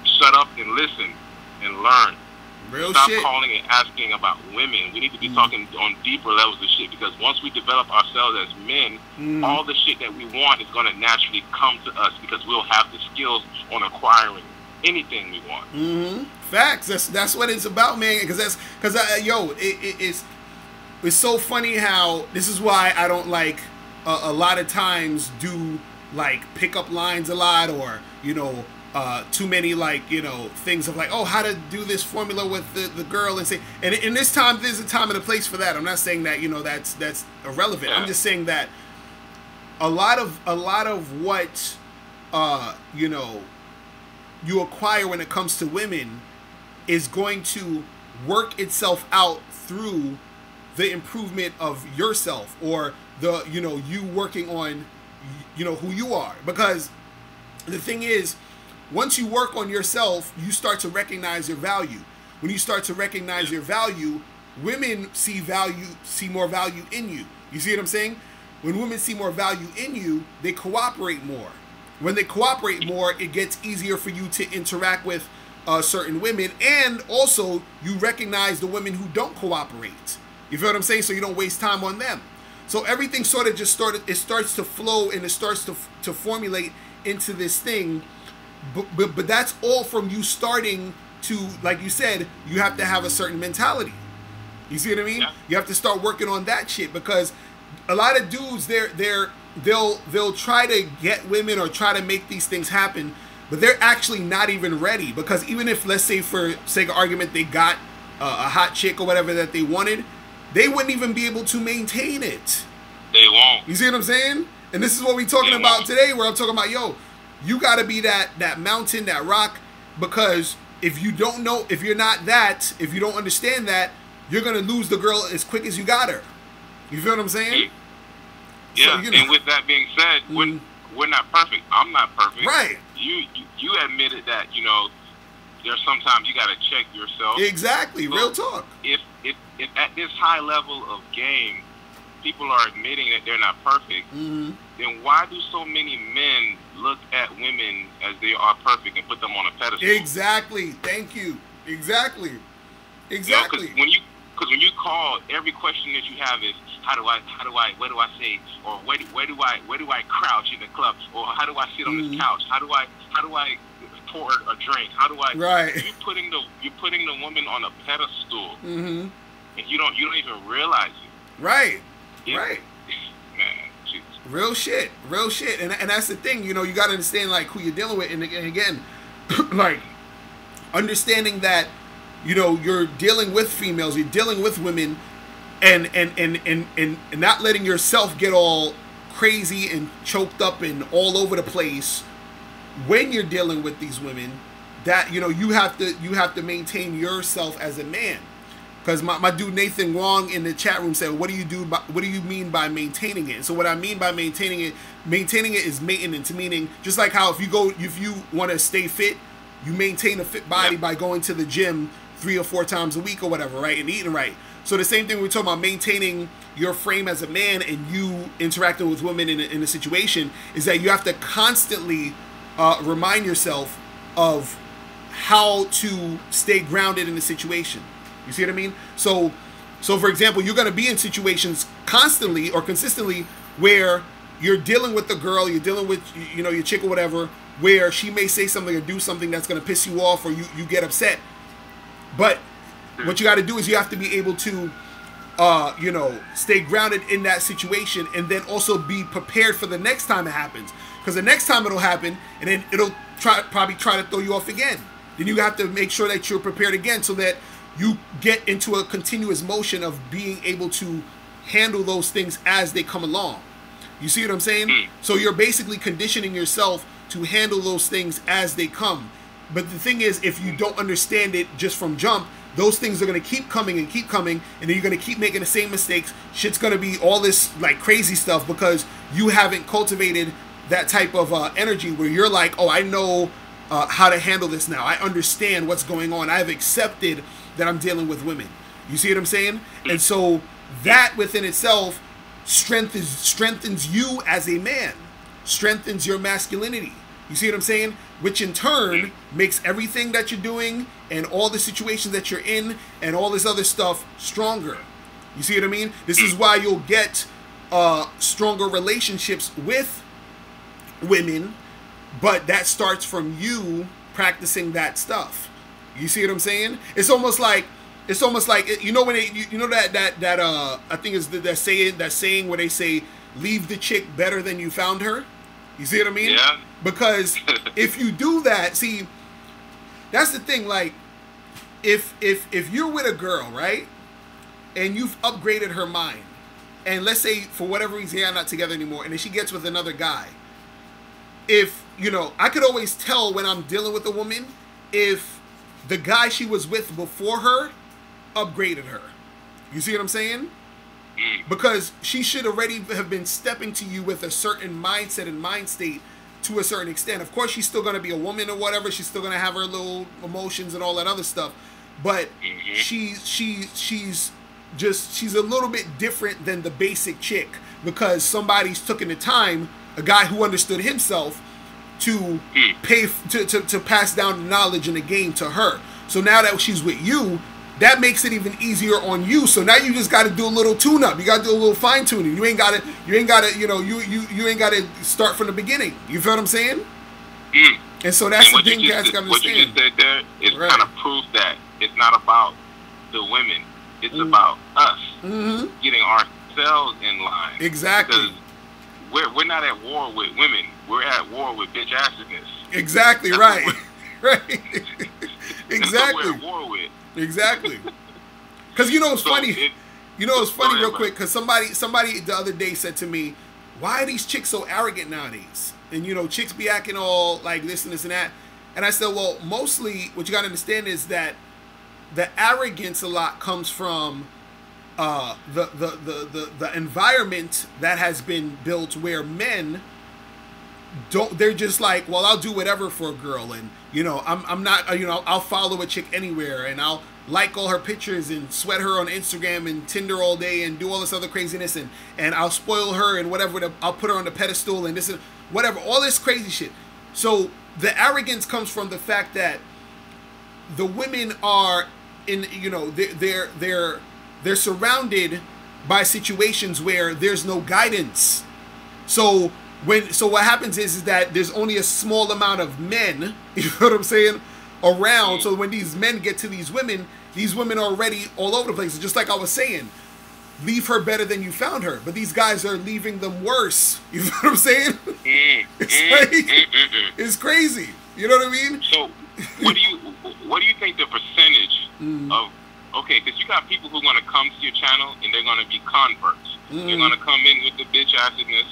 D: Shut up and listen and learn.
A: Stop
D: calling and asking about women. We need to be talking on deeper levels of shit, because once we develop ourselves as men, all the shit that we want is going to naturally come to us, because we'll have the skills on acquiring anything we want.
A: Facts. That's what it's about, man. Because it's so funny how this is why I don't like a lot of times do like pickup lines a lot, or you know. Too many, like, you know, things of like, oh, how to do this formula with the girl, and say, and in this time, there's a time and a place for that. I'm not saying that, you know, that's irrelevant. I'm just saying that a lot of what you know, you acquire when it comes to women is going to work itself out through the improvement of yourself, or the, you know, you working on, you know, who you are. Because the thing is, once you work on yourself, you start to recognize your value. When you start to recognize your value, women see more value in you. You see what I'm saying? When women see more value in you, they cooperate more. When they cooperate more, it gets easier for you to interact with certain women, and also you recognize the women who don't cooperate. You feel what I'm saying? So you don't waste time on them. So everything sort of just starts to flow, and it starts to formulate into this thing. But that's all from you starting to, like you said, you have to have a certain mentality. You see what I mean? Yeah. You have to start working on that shit, because a lot of dudes, they'll try to get women or try to make these things happen, but they're actually not even ready. Because even if, let's say for sake of argument, they got a hot chick or whatever that they wanted, they wouldn't even be able to maintain it.
D: They won't.
A: You see what I'm saying? And this is what we're talking about today, where I'm talking about, yo, you got to be that mountain, that rock, because if you don't know, if you're not that, if you don't understand that, you're going to lose the girl as quick as you got her. You feel what I'm saying?
D: Yeah, so, and with that being said, we're not perfect. I'm not perfect.
A: Right.
D: You admitted that, there's sometimes you got to check yourself.
A: Exactly. So real talk.
D: If at this high level of game, people are admitting that they're not perfect, then why do so many men look at women as they are perfect and put them on a pedestal?
A: Exactly. Thank you. Exactly.
D: Because when you call, every question that you have is, what do I say, or where do I crouch in the club, or how do I sit on this couch, how do I pour a drink, how do I?
A: Right.
D: You're putting the woman on a pedestal, and you don't even realize it.
A: Right. Right.
D: Man, Jesus.
A: Real shit, and that's the thing. You got to understand like who you're dealing with, and again, like understanding that. You're dealing with females, you're dealing with women, and not letting yourself get all crazy and choked up and all over the place when you're dealing with these women. That you have to maintain yourself as a man. Because my dude Nathan Wong in the chat room said, what do you mean by maintaining it? So what I mean by maintaining it is maintenance, meaning just like how if you want to stay fit, you maintain a fit body by going to the gym 3 or 4 times a week or whatever, right? And eating right. So the same thing we're talking about maintaining your frame as a man and you interacting with women in a situation is that you have to constantly remind yourself of how to stay grounded in the situation. You see what I mean? So for example, you're going to be in situations constantly or consistently where you're dealing with the girl, you're dealing with your chick or whatever, where she may say something or do something that's going to piss you off or you get upset. But what you got to do is you have to be able to, stay grounded in that situation and then also be prepared for the next time it happens. Because the next time it'll happen and then it'll probably try to throw you off again. Then you have to make sure that you're prepared again so that you get into a continuous motion of being able to handle those things as they come along. You see what I'm saying? So you're basically conditioning yourself to handle those things as they come. But the thing is, if you don't understand it just from jump, those things are going to keep coming, and then you're going to keep making the same mistakes. Shit's going to be all this like crazy stuff because you haven't cultivated that type of energy where you're like, oh, I know how to handle this now. I understand what's going on. I've accepted that I'm dealing with women. You see what I'm saying? And so that within itself strengthens you as a man, strengthens your masculinity. You see what I'm saying? Which in turn makes everything that you're doing and all the situations that you're in and all this other stuff stronger. You see what I mean? This is why you'll get stronger relationships with women, but that starts from you practicing that stuff. You see what I'm saying? It's almost like when that I think is that saying where they say leave the chick better than you found her. You see what I mean?
D: Yeah.
A: Because if you do that, see, that's the thing. Like, if you're with a girl, right, and you've upgraded her mind, and let's say for whatever reason you're not together anymore, and then she gets with another guy, I could always tell when I'm dealing with a woman if the guy she was with before her upgraded her. You see what I'm saying? Because she should already have been stepping to you with a certain mindset and mind state to a certain extent. Of course, she's still going to be a woman or whatever. She's still going to have her little emotions and all that other stuff. But she's a little bit different than the basic chick because somebody's taken the time, a guy who understood himself, to to pass down the knowledge and the game to her. So now that she's with you, that makes it even easier on you. So now you just got to do a little tune-up. You got to do a little fine-tuning. You ain't got to, you ain't got to start from the beginning. You feel what I'm saying?
D: Mm.
A: And so that's the thing you guys got to understand.
D: What you just said there is kind of proof that it's not about the women. It's about us getting ourselves in line.
A: Exactly.
D: Because we're not at war with women. We're at war with bitch assedness.
A: Exactly. Right. Right. Exactly.
D: We're at war with.
A: Exactly. Because it's funny. It's funny real quick. Because somebody the other day said to me, "Why are these chicks so arrogant nowadays?" And chicks be acting all like this and this and that. And I said, well, mostly what you got to understand is that the arrogance a lot comes from the environment that has been built where men they're just like, well, I'll do whatever for a girl, and I'm not, I'll follow a chick anywhere, and I'll like all her pictures and sweat her on Instagram and Tinder all day and do all this other craziness, and I'll spoil her and whatever, I'll put her on the pedestal and this and whatever, all this crazy shit. So the arrogance comes from the fact that the women are in, they're surrounded by situations where there's no guidance. So what happens is that there's only a small amount of men, you know what I'm saying, around. So when these men get to these women are already all over the place. Just like I was saying, leave her better than you found her. But these guys are leaving them worse. You know what I'm saying? It's crazy. You know what I mean?
D: So what do you think the percentage of, okay, because you got people who are going to come to your channel and they're going to be converts. They're going to come in with the bitch assedness,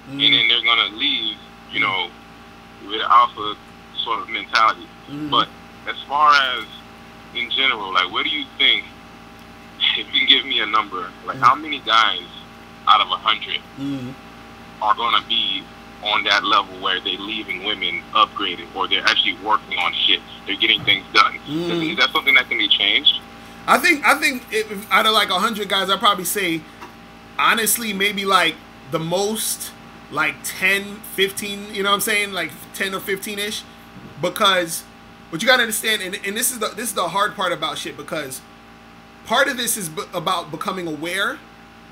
D: and then they're going to leave, with an alpha sort of mentality. But as far as in general, like, what do you think, if you can give me a number, like how many guys out of 100 are going to be on that level where they're leaving women upgraded, or they're actually working on shit, they're getting things done? Is that something that can be changed?
A: I think if out of like 100 guys, I'd probably say, honestly, maybe like the most, like 10, 15, you know what I'm saying? Like 10 or 15-ish. Because what you got to understand, and this is the hard part about shit, because part of this is about becoming aware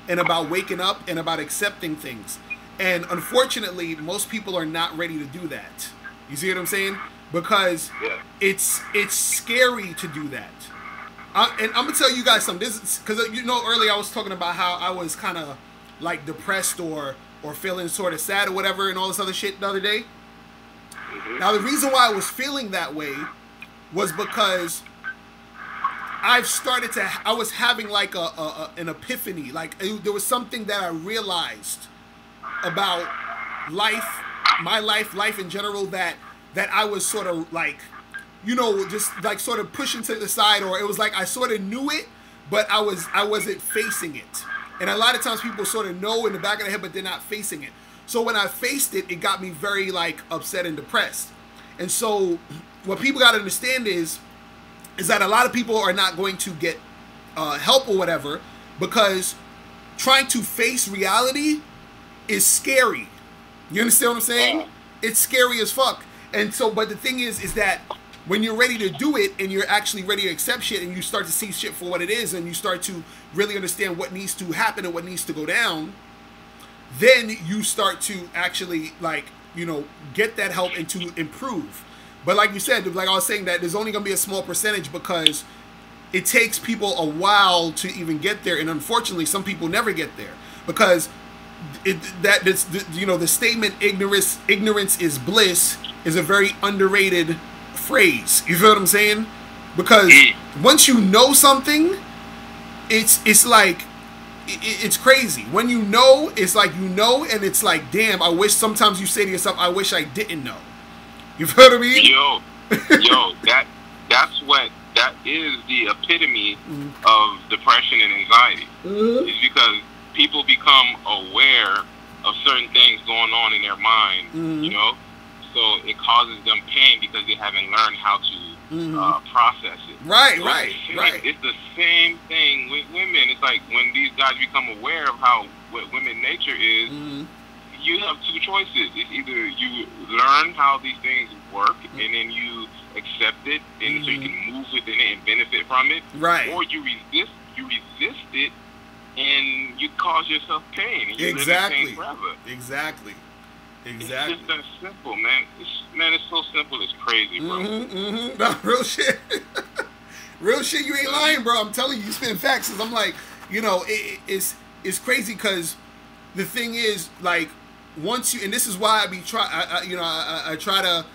A: and about waking up and about accepting things. And unfortunately, most people are not ready to do that. You see what I'm saying? Because it's scary to do that. And I'm gonna tell you guys something. This because earlier I was talking about how I was kind of like depressed or feeling sort of sad or whatever and all this other shit the other day. Now the reason why I was feeling that way was because I was having like an epiphany. Like there was something that I realized about life, my life in general, that I was sort of like, just like sort of pushing to the side, or it was like I sort of knew it, but I wasn't facing it. And a lot of times people sort of know in the back of their head, but they're not facing it. So when I faced it, it got me very like upset and depressed. And so what people got to understand is that a lot of people are not going to get help or whatever, because trying to face reality is scary. You understand what I'm saying? It's scary as fuck. And so, but the thing is that when you're ready to do it and you're actually ready to accept shit and you start to see shit for what it is and you start to really understand what needs to happen and what needs to go down, then you start to actually get that help and to improve. But like you said, like I was saying, that there's only going to be a small percentage because it takes people a while to even get there. And unfortunately, some people never get there because the statement ignorance is bliss is a very underrated phrase. You feel what I'm saying? Because once you know something, it's like it's crazy. When you know, it's like and it's like, damn, I wish. Sometimes you say to yourself, I wish I didn't know. You feel what I mean?
D: Yo, that is the epitome of depression and anxiety. It's because people become aware of certain things going on in their mind, so it causes them pain because they haven't learned how to process it. Right. It's the same thing with women. It's like when these guys become aware of what women nature is, you have two choices. It's either you learn how these things work and then you accept it, and so you can move within it and benefit from it,
A: right?
D: Or you resist it, and you cause yourself pain. And you live in pain forever.
A: Exactly.
D: It's just that simple, man. It's so simple. It's crazy, bro.
A: No, real shit. Real shit. You ain't lying, bro. I'm telling you, you spitting facts. Cause I'm like, you know, it's crazy because the thing is, like, once you, and this is why I try to,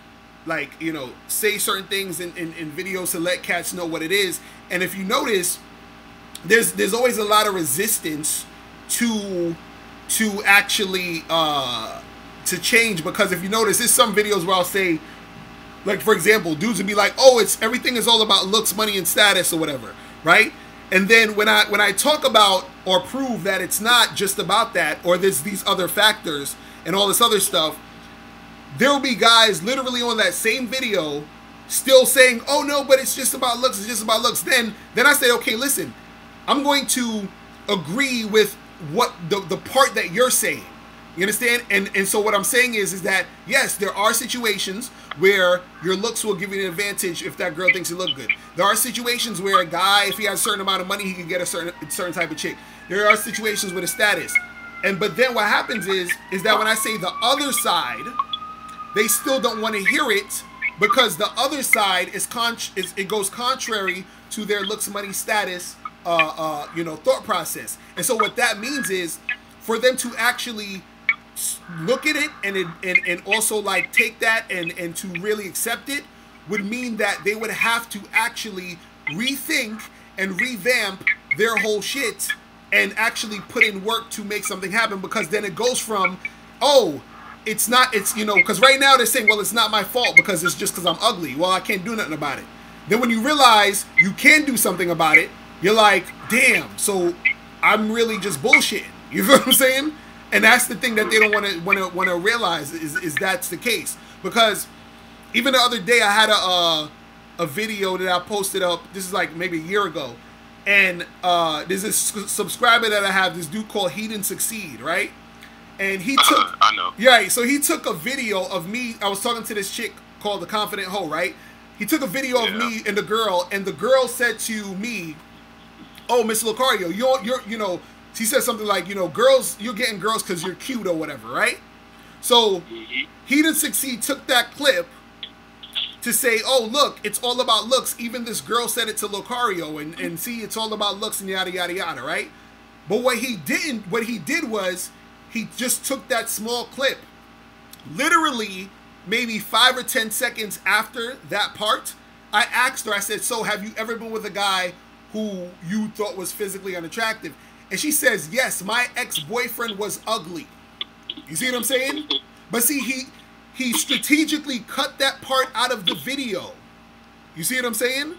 A: like, you know, say certain things in videos to let cats know what it is. And if you notice, there's always a lot of resistance to actually to change, because if you notice, there's some videos where I'll say, like, for example, dudes would be like, oh, everything is all about looks, money, and status or whatever, right? And then when I talk about or prove that it's not just about that, or there's these other factors and all this other stuff, there will be guys literally on that same video still saying, oh no, but it's just about looks, it's just about looks. Then I say, okay, listen, I'm going to agree with what the part that you're saying. You understand? And so what I'm saying is that, yes, there are situations where your looks will give you an advantage if that girl thinks you look good. There are situations where a guy, if he has a certain amount of money, he can get a certain type of chick. There are situations with a status. But then what happens is that when I say the other side, they still don't want to hear it, because the other side it goes contrary to their looks, money, status, thought process. And so what that means is for them to actually look at it and also, like, take that and to really accept it would mean that they would have to actually rethink and revamp their whole shit and actually put in work to make something happen. Because then it goes from, oh, it's because right now they're saying, well, it's not my fault because it's just because I'm ugly. Well, I can't do nothing about it. Then when you realize you can do something about it, you're like, damn, so I'm really just bullshitting. You feel what I'm saying? And that's the thing that they don't want to realize is that's the case. Because even the other day I had a video that I posted up. This is like maybe a year ago, and there's this subscriber that I have. This dude called He Didn't Succeed, right? And he took
D: I know.
A: Yeah, so he took a video of me. I was talking to this chick called the Confident Hoe, right? He took a video of me and the girl said to me, "Oh, Miss Locario, you're he said something like, girls, you're getting girls because you're cute or whatever, right?" So He Didn't Succeed took that clip to say, oh, look, it's all about looks. Even this girl said it to Locario, and see, it's all about looks and yada, yada, yada, right? But what he did was he just took that small clip, literally maybe 5 or 10 seconds after that part. I asked her, I said, so have you ever been with a guy who you thought was physically unattractive? And she says, yes, my ex-boyfriend was ugly. You see what I'm saying? But see, he strategically cut that part out of the video. You see what I'm saying?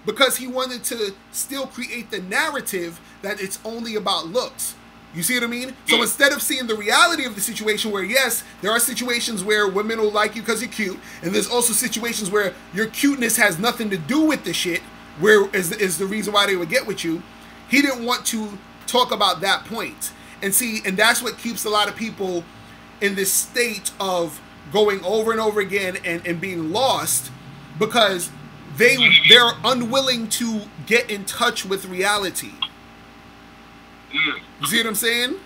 A: Because he wanted to still create the narrative that it's only about looks. You see what I mean? So instead of seeing the reality of the situation where, yes, there are situations where women will like you because you're cute, and there's also situations where your cuteness has nothing to do with the shit, where is the reason why they would get with you. He didn't want to talk about that point. And see, and that's what keeps a lot of people in this state of going over and over again and being lost, because they're unwilling to get in touch with reality. You see what I'm saying?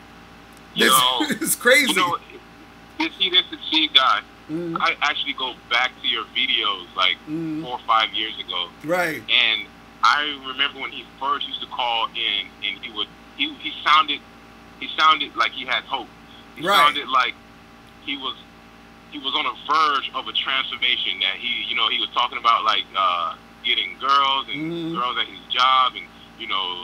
A: It's crazy.
D: This He Didn't Succeed guy, I actually go back to your videos like 4 or 5 years ago.
A: Right.
D: And I remember when he first used to call in, and he sounded like he had hope. He sounded like he was on the verge of a transformation, that he was talking about, like, getting girls and girls at his job, and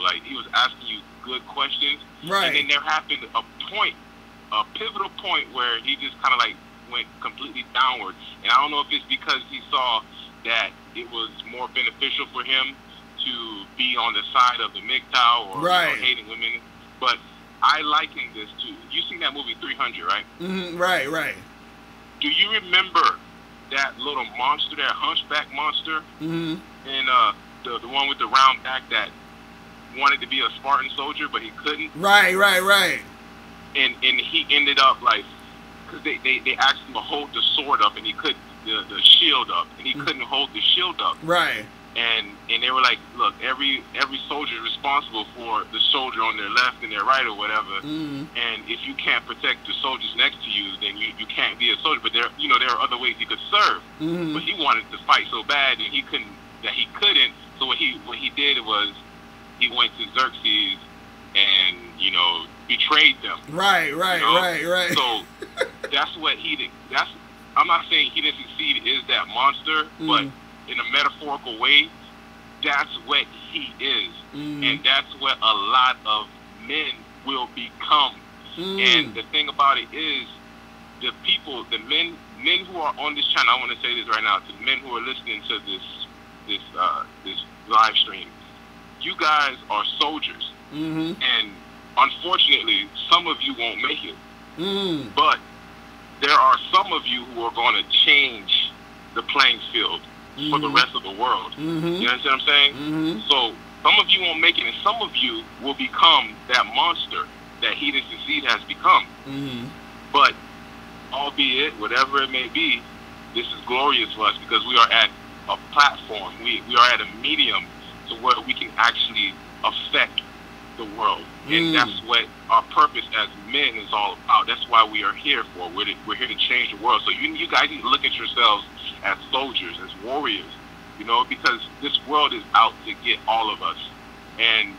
D: like he was asking you good questions.
A: Right.
D: And then there happened a pivotal point where he just kind of like went completely downward. And I don't know if it's because he saw that it was more beneficial for him to be on the side of the MGTOW or hating women, but I liken this to, you seen that movie 300, right?
A: Right.
D: Do you remember that little monster, that hunchback monster, and the one with the round back that wanted to be a Spartan soldier but he couldn't?
A: Right.
D: And he ended up like because they asked him to hold the sword up, and he couldn't, the shield up, and he couldn't hold the shield up.
A: Right.
D: And they were like, look, every soldier is responsible for the soldier on their left and their right or whatever. And if you can't protect the soldiers next to you, then you can't be a soldier. But there are other ways he could serve. But he wanted to fight so bad and he couldn't. So what he did was he went to Xerxes and betrayed them.
A: Right.
D: So that's what he did. I'm not saying he didn't succeed is that monster, but in a metaphorical way, that's what he is. And that's what a lot of men will become. And the thing about it is, the men who are on this channel, I want to say this right now, to the men who are listening to this live stream, you guys are soldiers. And unfortunately, some of you won't make it. But there are some of you who are going to change the playing field for the rest of the world. You understand what I'm saying? So some of you won't make it, and some of you will become that monster that he that succeed has become. But albeit, whatever it may be, this is glorious for us because we are at a platform. We are at a medium to where we can actually affect the world. And that's what our purpose as men is all about. That's why we are here for. We're here to change the world. So you guys need to look at yourselves as soldiers, as warriors, because this world is out to get all of us. And,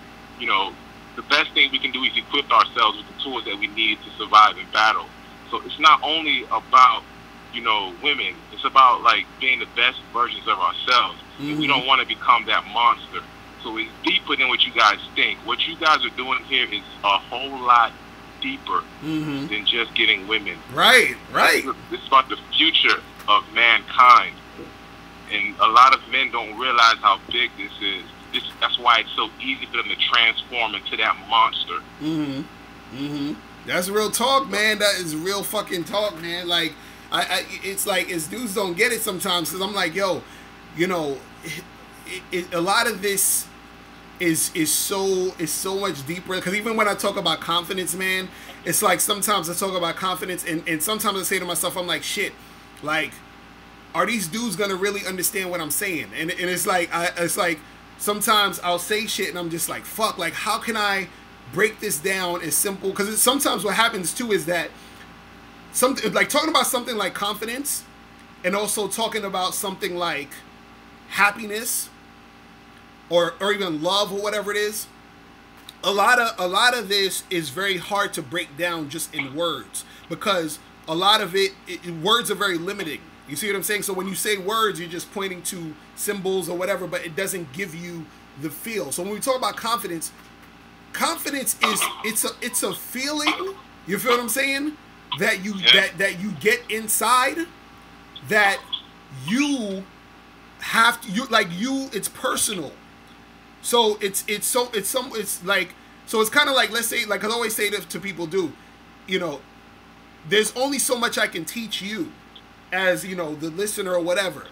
D: the best thing we can do is equip ourselves with the tools that we need to survive in battle. So it's not only about, women. It's about, like, being the best versions of ourselves. And we don't want to become that monster. So it's deeper than what you guys think. What you guys are doing here is a whole lot deeper than just getting women.
A: Right.
D: It's about the future of mankind. And a lot of men don't realize how big this is. That's why it's so easy for them to transform into that monster.
A: That's real talk, man. That is real fucking talk, man. Like, it's like, as dudes don't get it sometimes, because I'm like, yo, a lot of this is so much deeper. Because even when I talk about confidence, man, it's like sometimes I talk about confidence, and sometimes I say to myself, I'm like, shit, like, are these dudes gonna really understand what I'm saying? And it's like sometimes I'll say shit and I'm just like, fuck, like, how can I break this down as simple? Because sometimes what happens too is that something like talking about something like confidence, and also talking about something like happiness or even love or whatever it is, a lot of this is very hard to break down just in words, because a lot of words are very limiting. You see what I'm saying? So when you say words, you're just pointing to symbols or whatever, but it doesn't give you the feel. So when we talk about confidence is it's a feeling. You feel what I'm saying? That you get inside, that you have to, it's personal. So it's kind of like, let's say, like I always say to people, there's only so much I can teach you as, the listener or whatever.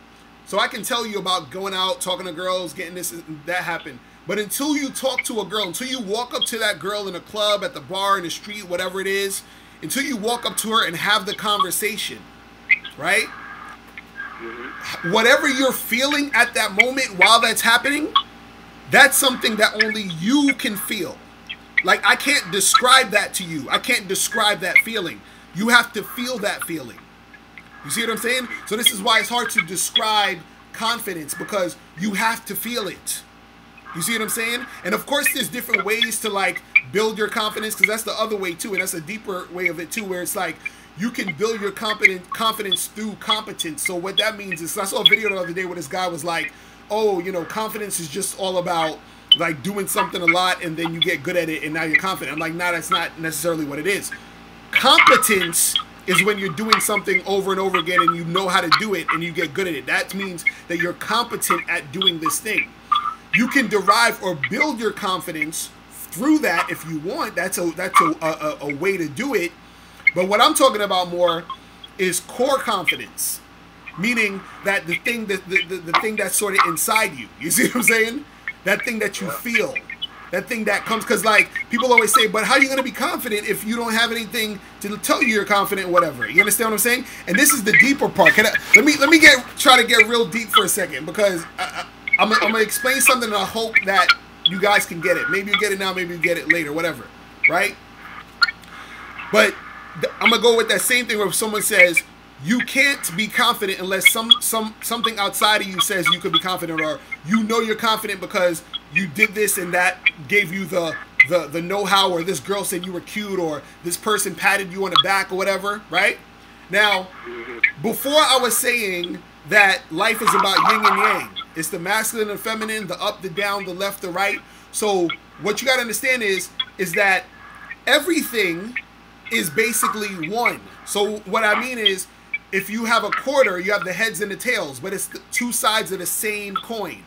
A: So I can tell you about going out, talking to girls, getting this and that happen. But until you talk to a girl, until you walk up to that girl in a club, at the bar, in the street, whatever it is, until you walk up to her and have the conversation, right? Whatever you're feeling at that moment while that's happening, that's something that only you can feel. Like, I can't describe that to you. I can't describe that feeling. You have to feel that feeling. You see what I'm saying? So this is why it's hard to describe confidence, because you have to feel it. You see what I'm saying? And of course, there's different ways to, like, build your confidence, because that's the other way too, and that's a deeper way of it too, where it's like you can build your confidence through competence. So what that means is, I saw a video the other day where this guy was like, oh, confidence is just all about, like, doing something a lot and then you get good at it and now you're confident. I'm like, nah, that's not necessarily what it is. Competence is when you're doing something over and over again and you know how to do it and you get good at it. That means that you're competent at doing this thing. You can derive or build your confidence through that if you want. That's a way to do it. But what I'm talking about more is core confidence, meaning that the thing that the thing that's sort of inside you. You see what I'm saying? That thing that you feel. that thing that comes, because like people always say, but how are you going to be confident if you don't have anything to tell you you're confident, whatever? You understand what I'm saying? And this is the deeper part. Let me try to get real deep for a second, because I'm gonna explain something, and I hope that you guys can get it. Maybe you get it now, maybe you get it later, whatever, right? But I'm gonna go with that same thing where if someone says you can't be confident unless something outside of you says you could be confident, or you know you're confident because you did this and that gave you the know-how, or this girl said you were cute, or this person patted you on the back or whatever, right? Now, before I was saying that life is about yin and yang. It's the masculine and feminine, the up, the down, the left, the right. So what you got to understand is that everything is basically one. So what I mean is, if you have a quarter, you have the heads and the tails, but it's the two sides of the same coin.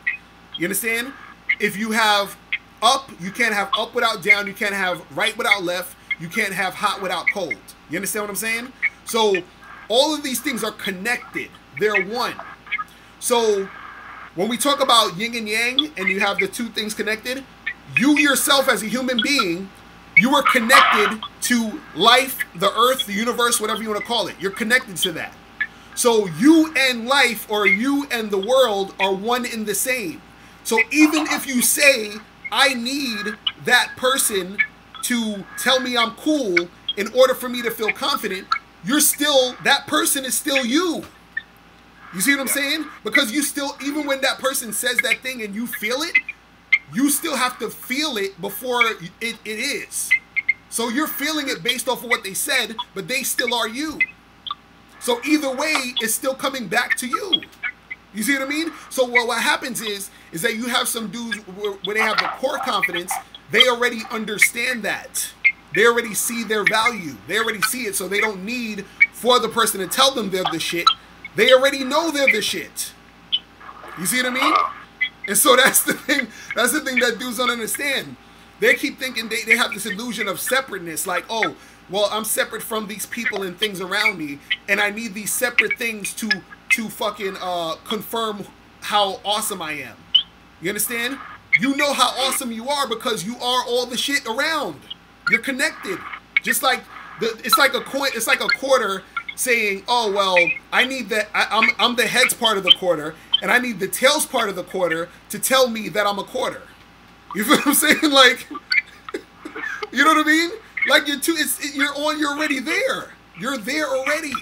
A: You understand? If you have up, you can't have up without down. You can't have right without left. You can't have hot without cold. You understand what I'm saying? So all of these things are connected. They're one. So when we talk about yin and yang, and you have the two things connected, you yourself as a human being, you are connected to life, the earth, the universe, whatever you want to call it. You're connected to that. So you and life, or you and the world, are one in the same. So even if you say, I need that person to tell me I'm cool in order for me to feel confident, you're still, that person is still you. You see what I'm saying? Because you still, even when that person says that thing and you feel it, you still have to feel it before it is. So you're feeling it based off of what they said, but they still are you. So either way, it's still coming back to you. You see what I mean? So what happens is that you have some dudes where they have the core confidence, they already understand that. They already see their value. They already see it, so they don't need for the person to tell them they're the shit. They already know they're the shit. You see what I mean? And so that's the thing that dudes don't understand. They keep thinking they have this illusion of separateness, like, oh, well, I'm separate from these people and things around me, and I need these separate things to fucking confirm how awesome I am. You understand? You know how awesome you are because you are all the shit around. You're connected. Just like it's like a coin. It's like a quarter saying, "Oh well, I need that. I'm the heads part of the quarter, and I need the tails part of the quarter to tell me that I'm a quarter." You feel what I'm saying? Like, you know what I mean? Like you're already there. You're there already.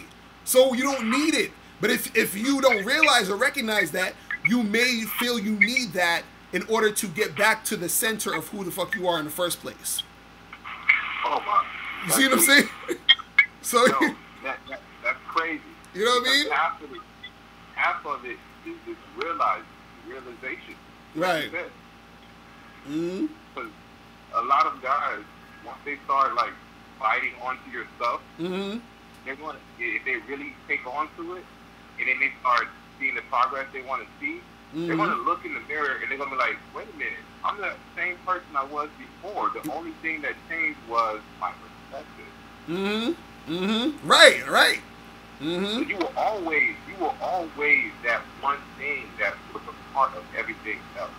A: So you don't need it. But if you don't realize or recognize that, you may feel you need that in order to get back to the center of who the fuck you are in the first place.
C: Oh my!
A: You see what I'm saying? So
C: that's crazy.
A: You know what I mean?
C: Half of it is this realization.
A: Right. Mm-hmm.
C: Because a lot of guys, once they start like biting onto your stuff,
A: mm-hmm.
C: they're going to, if they really take onto it, and then they start seeing the progress they want to see, mm-hmm. they're going to look in the mirror and they're going to be like, wait a minute, I'm the same person I was before. The only thing that changed was my perspective.
A: Mm-hmm. Mm-hmm. Right. Mm-hmm.
C: So you were always that one thing that was a part of everything else.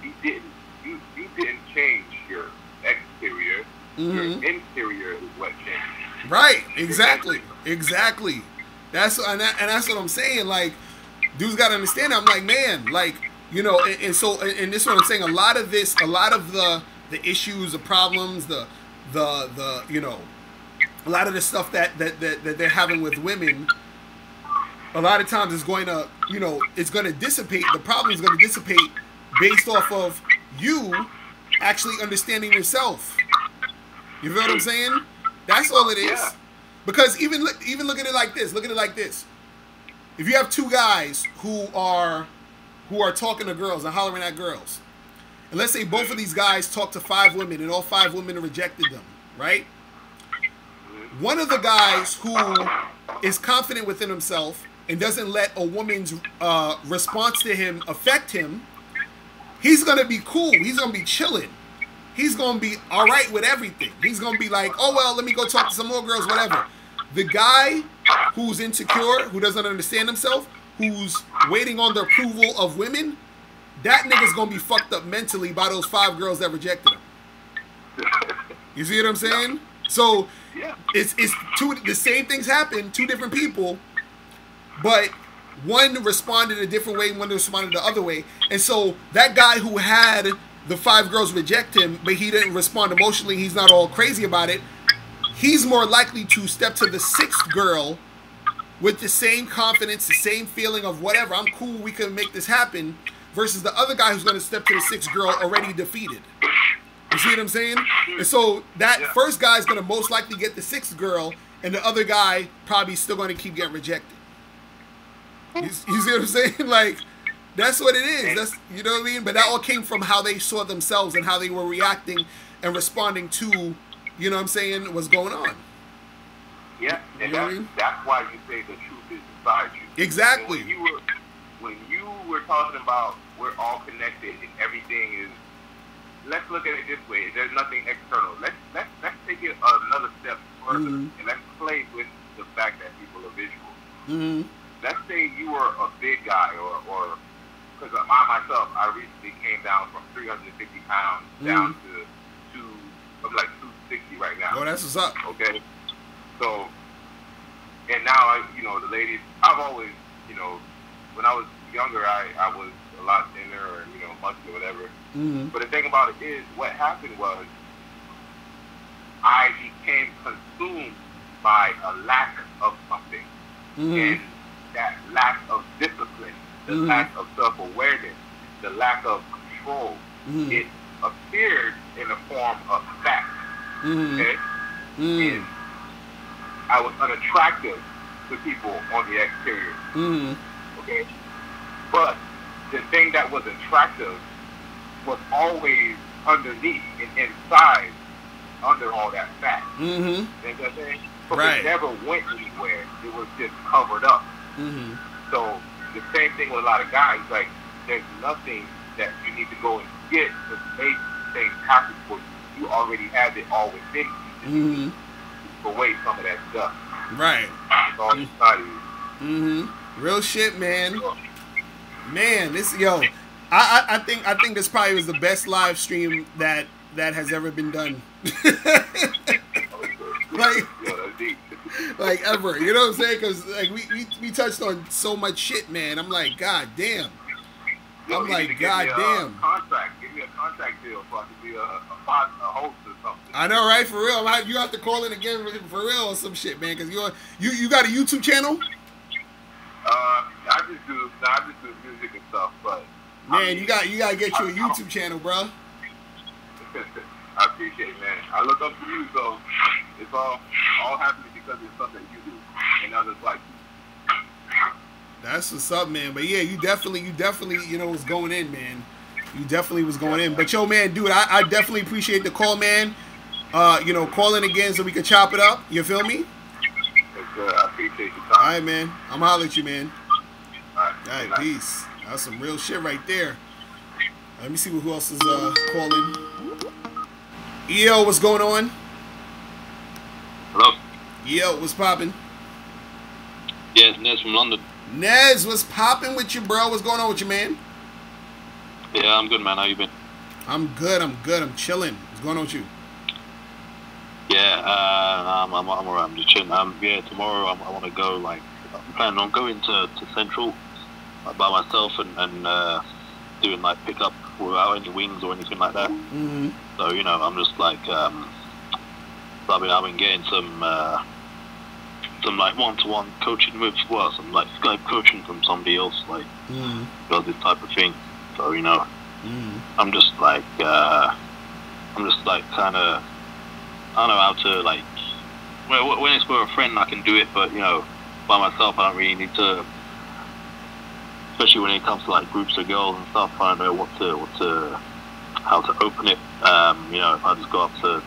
C: You didn't change your exterior. Mm-hmm. Your interior is what changed.
A: Right. Exactly. That's what I'm saying. Like, dudes got to understand. I'm like, man, like, you know, and this is what I'm saying. A lot of the issues, the problems, the you know, a lot of the stuff that they're having with women, a lot of times is going to, you know, it's going to dissipate. The problem is going to dissipate based off of you actually understanding yourself. You feel what I'm saying? That's all it is. Yeah. Because even look at it like this. Look at it like this. If you have two guys who are talking to girls and hollering at girls, and let's say both of these guys talk to 5 women and all 5 women rejected them, right? One of the guys who is confident within himself and doesn't let a woman's response to him affect him, he's going to be cool. He's going to be chilling. He's going to be all right with everything. He's going to be like, oh, well, let me go talk to some more girls, whatever. The guy who's insecure, who doesn't understand himself, who's waiting on the approval of women, that nigga's gonna be fucked up mentally by those 5 girls that rejected him. You see what I'm saying? So it's the same things happen, 2 different people, but one responded a different way, one responded the other way. And so that guy who had the 5 girls reject him, but he didn't respond emotionally, he's not all crazy about it, he's more likely to step to the 6th girl with the same confidence, the same feeling of whatever, I'm cool, we can make this happen, versus the other guy who's going to step to the 6th girl already defeated. You see what I'm saying? And so that first guy is going to most likely get the 6th girl, and the other guy probably still going to keep getting rejected. You see what I'm saying? Like, that's what it is. That's, you know what I mean? But that all came from how they saw themselves and how they were reacting and responding to, you know what I'm saying, what's going on.
E: Yeah, and that's why you say the truth is inside you.
A: Exactly.
E: When you were talking about we're all connected and everything is, let's look at it this way. There's nothing external. Let's take it another step further, and let's play with the fact that people are visual. Let's say you were a big guy, or because myself, I recently came down from 350 pounds down to I'm like 260 right now.
A: Oh, that's what's up.
E: Okay. So, and now, the ladies, I've always, when I was younger, I was a lot thinner or, muscular or whatever. But the thing about it is, what happened was, I became consumed by a lack of something. And that lack of discipline, the lack of self-awareness, the lack of control, it appeared in the form of fat. Okay? And I was unattractive to people on the exterior. Okay? But the thing that was attractive was always underneath and inside, under all that fat. You know what I'm saying? But it never went anywhere. It was just covered up. So the same thing with a lot of guys. Like, there's nothing that you need to go and get to make things happen for you. You already have it all within you. Away some of that stuff.
A: Right.
E: It's all inside of you.
A: Real shit, man. Man, this I think this probably was the best live stream that has ever been done. like ever. You know what I'm saying? Because like we touched on so much shit, man. I'm like, god damn. I'm like, god damn.
E: Give me a contract deal so I can be a host or something.
A: I know, right? For real. You have to call in again for real or some shit, man. Because you got a YouTube channel?
E: I just do music and stuff, but
A: man, you gotta get you a YouTube channel, bro.
E: I appreciate it, man. I look up to you, so it's all happening because of stuff that you do and others like you.
A: That's what's up, man. But yeah, you definitely was going in, man. You definitely was going in. But yo, man, dude, I definitely appreciate the call, man. Call in again so we can chop it up. You feel me?
E: I appreciate your time.
A: All right, man. I'm holler at you, man.
E: All
A: right, peace. That's some real shit right there. Let me see who else is calling. EO, what's going on?
F: Hello?
A: EO, what's popping?
F: Yeah, it's Nez from London.
A: Nez, what's popping with you, bro? What's going on with you, man?
F: Yeah, I'm good, man. How you been?
A: I'm good. I'm chilling. What's going on with you?
F: Yeah, I'm alright. I'm just chilling. Yeah, tomorrow I want to go. Like, I'm planning on going to Central by myself and doing like pickup without any wings or anything like that. So I'm just like I've been getting some like one-to-one coaching with some like Skype coaching from somebody else like does this type of thing. So I'm just like kind of. I don't know how to like. Well, when it's for a friend, I can do it, but by myself, I don't really need to. Especially when it comes to like groups of girls and stuff, I don't know how to open it. If I just go up to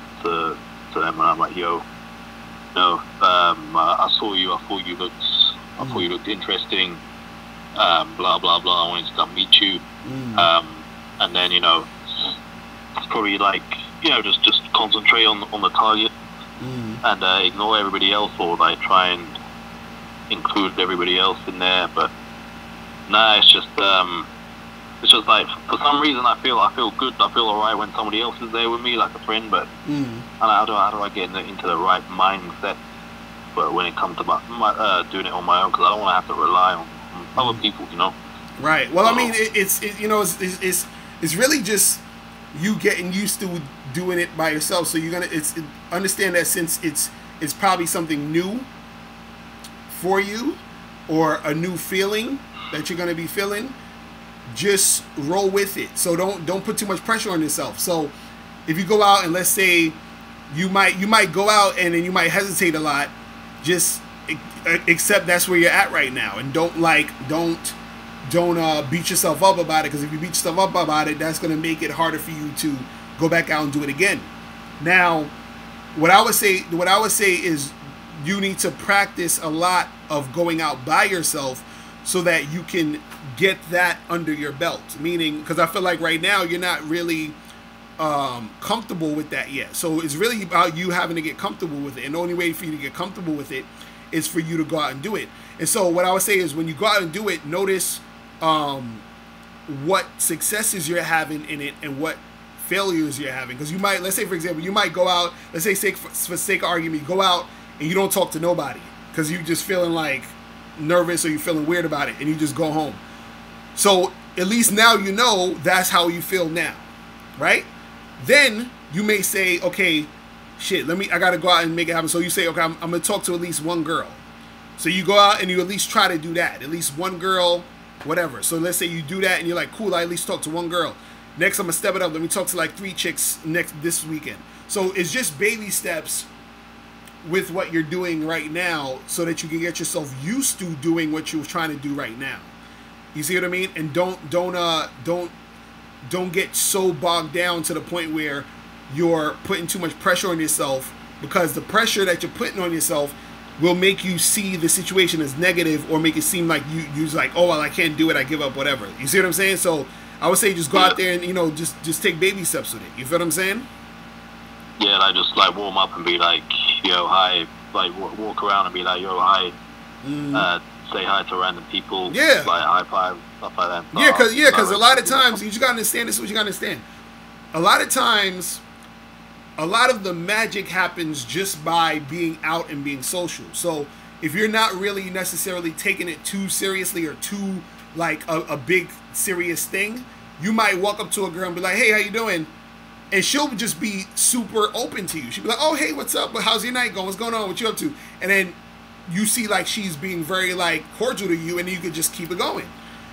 F: them and I'm like, yo, I saw you. I thought you looked interesting. Blah blah blah. I wanted to come meet you. And then it's probably like. Just concentrate on the target and ignore everybody else, or like try and include everybody else in there. But nah, it's just it's just like for some reason I feel good. I feel alright when somebody else is there with me, like a friend. But how do I get into the right mindset? But when it comes to doing it on my own, because I don't want to have to rely on other people, you know.
A: Right. Well, I mean, it's really just you getting used to doing it by yourself. So you're gonna understand that since it's probably something new for you or a new feeling that you're gonna be feeling. Just roll with it. So don't put too much pressure on yourself. So if you go out and let's say you might go out and then you might hesitate a lot, just accept that's where you're at right now, and don't beat yourself up about it, because if you beat yourself up about it, that's going to make it harder for you to go back out and do it again. Now, what I would say is you need to practice a lot of going out by yourself so that you can get that under your belt. Meaning, because I feel like right now you're not really comfortable with that yet. So it's really about you having to get comfortable with it. And the only way for you to get comfortable with it is for you to go out and do it. And so what I would say is when you go out and do it, notice what successes you're having in it and what failures you're having. Because you might, let's say for example, you might go out, let's say for sake of argument, you go out and you don't talk to nobody because you're just feeling like nervous or you're feeling weird about it, and you just go home. So at least now you know that's how you feel now, right? Then you may say, okay, shit, I gotta go out and make it happen. So you say, okay, I'm gonna talk to at least one girl. So you go out and you at least try to do that, at least one girl, whatever. So let's say you do that and you're like, cool, I at least talk to one girl. Next, I'm gonna step it up. Let me talk to like 3 chicks this weekend. So it's just baby steps with what you're doing right now, so that you can get yourself used to doing what you're trying to do right now. You see what I mean? And don't get so bogged down to the point where you're putting too much pressure on yourself, because the pressure that you're putting on yourself will make you see the situation as negative, or make it seem like you're like, oh well, I can't do it, I give up, whatever. You see what I'm saying? So I would say just go out there and just take baby steps with it. You feel what I'm saying?
F: Yeah, like just like warm up and be like, yo, hi, like walk around and be like, yo, hi, say hi to random people, like high five, stuff like that.
A: Because a lot of times you just gotta understand this. What you gotta understand, a lot of times, a lot of the magic happens just by being out and being social. So if you're not really necessarily taking it too seriously or too like a big serious thing, you might walk up to a girl and be like, hey, how you doing? And she'll just be super open to you. She'll be like, oh, hey, what's up? How's your night going? What's going on? What you up to? And then you see like she's being very like cordial to you, and you could just keep it going.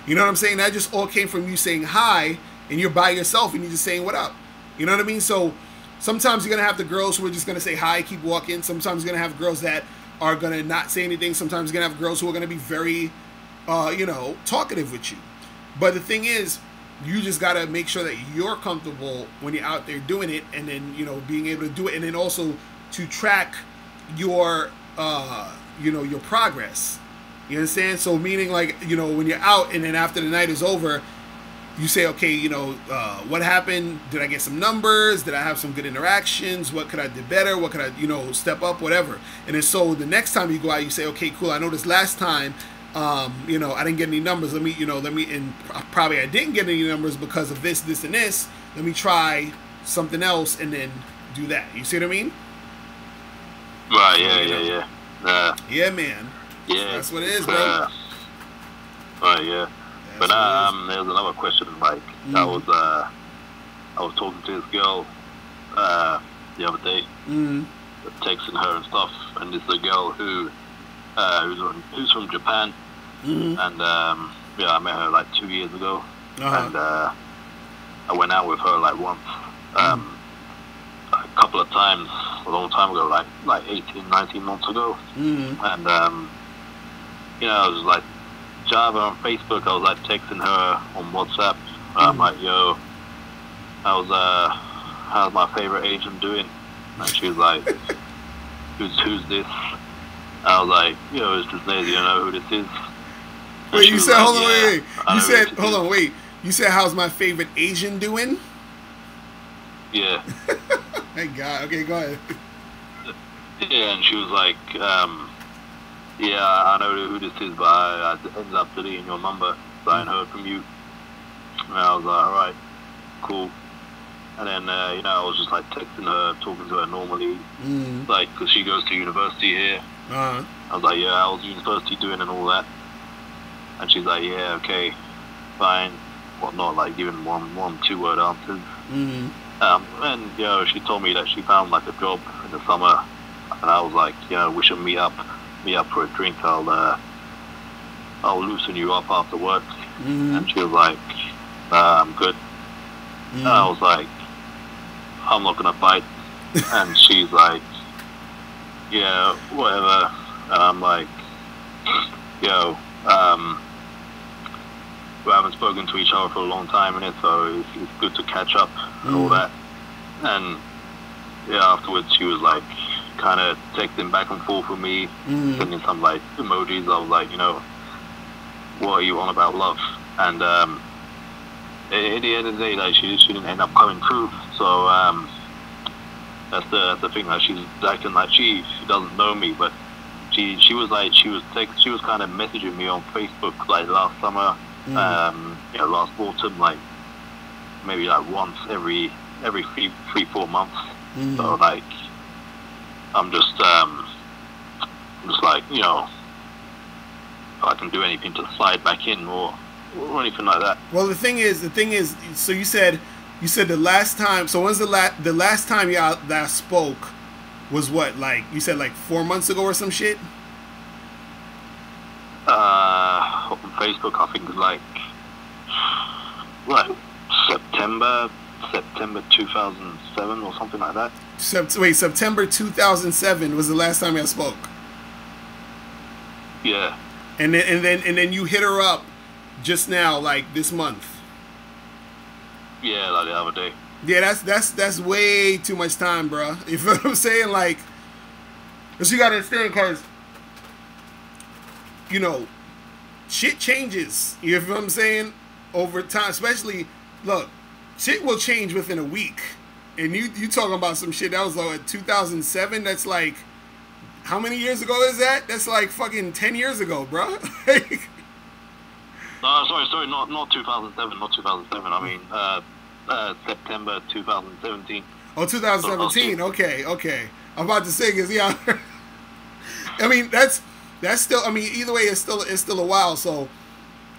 A: You know what I'm saying? That just all came from you saying hi, and you're by yourself and you're just saying what up. You know what I mean? So sometimes you're going to have the girls who are just going to say hi, keep walking. Sometimes you're going to have girls that are going to not say anything. Sometimes you're going to have girls who are going to be very, talkative with you. But the thing is, you just got to make sure that you're comfortable when you're out there doing it, and then, being able to do it, and then also to track your, your progress. You understand? So meaning like, when you're out and then after the night is over, you say, okay, what happened? Did I get some numbers? Did I have some good interactions? What could I do better? What could I, step up, whatever. And then so the next time you go out, you say, okay, cool. I know this last time, I didn't get any numbers. And probably I didn't get any numbers because of this, and this. Let me try something else and then do that. You see what I mean?
F: Right, yeah.
A: Yeah, man.
F: Yeah.
A: That's what it is, bro.
F: Right, yeah. But there's another question. Like I was talking to this girl the other day, texting her and stuff, and this is a girl who's from Japan, and I met her like 2 years ago, and I went out with her like once, a couple of times a long time ago, like 18, 19 months ago, and I was like Java on Facebook. I was like texting her on WhatsApp. I'm like, yo, how's my favorite Asian doing? And she was like, who's this? I was like, yo, it's this lady, you know who this is?
A: Wait, you said, hold on, wait. You said, hold on, wait. You said, how's my favorite Asian doing?
F: Yeah.
A: Thank God. Okay, go ahead.
F: Yeah, and she was like, yeah, I know who this is, but I ended up deleting your number, so I hadn't heard from you. And I was like, alright, cool. And then, you know, I was just like texting her, talking to her normally, like, because she goes to university here. I was like, yeah, how's university doing and all that? And she's like, yeah, okay, fine, whatnot, like giving one 2-word answers. And, you know, she told me that she found like a job in the summer, and I was like, you know, we should meet up for a drink. I'll loosen you up after work. And she was like, I'm good. And I was like, I'm not gonna bite. And she's like, yeah, whatever. And I'm like, yo, we haven't spoken to each other for a long time, and so it's good to catch up and all that. And yeah, afterwards she was like kind of texting back and forth with me, sending some like emojis. I was like, you know, what are you on about love? And at the end of the day, like she didn't end up coming through. So that's the thing. Like she's acting like she doesn't know me, but she was like she was kind of messaging me on Facebook like last summer, you know, last autumn, like maybe like once every 3-4 months. So like I'm just like, you know, if I can do anything to slide back in or anything like that.
A: Well, the thing is, so you said the last time. So when's the last time y'all that spoke was what? Like you said, like 4 months ago or some shit.
F: On Facebook, I think it was like September 2007 or something like that.
A: September 2007 was the last time y'all spoke.
F: Yeah.
A: And then you hit her up just now, like this month.
F: Yeah, like the other day.
A: Yeah, that's way too much time, bro. You feel what I'm saying? Like, cause you gotta understand, cause you know, shit changes. You feel what I'm saying? Over time, especially, look, shit will change within a week. And you talking about some shit that was like 2007? That's like, how many years ago is that? That's like fucking 10 years ago, bro.
F: Sorry, not 2007, not 2007. I mean, September 2017.
A: Oh, 2017. Okay. I'm about to say, cause yeah, I mean that's still. I mean, either way, it's still a while. So,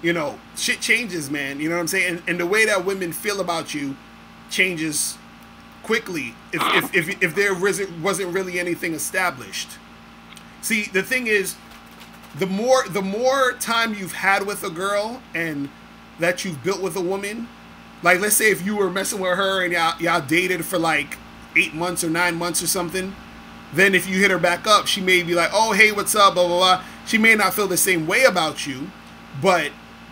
A: you know, shit changes, man. You know what I'm saying? And the way that women feel about you changes quickly if there wasn't really anything established. See, the thing is, the more time you've had with a girl and that you've built with a woman, like let's say if you were messing with her and y'all dated for like 8 months or 9 months or something, then if you hit her back up, she may be like, oh, hey, what's up, blah, blah, blah. She may not feel the same way about you, but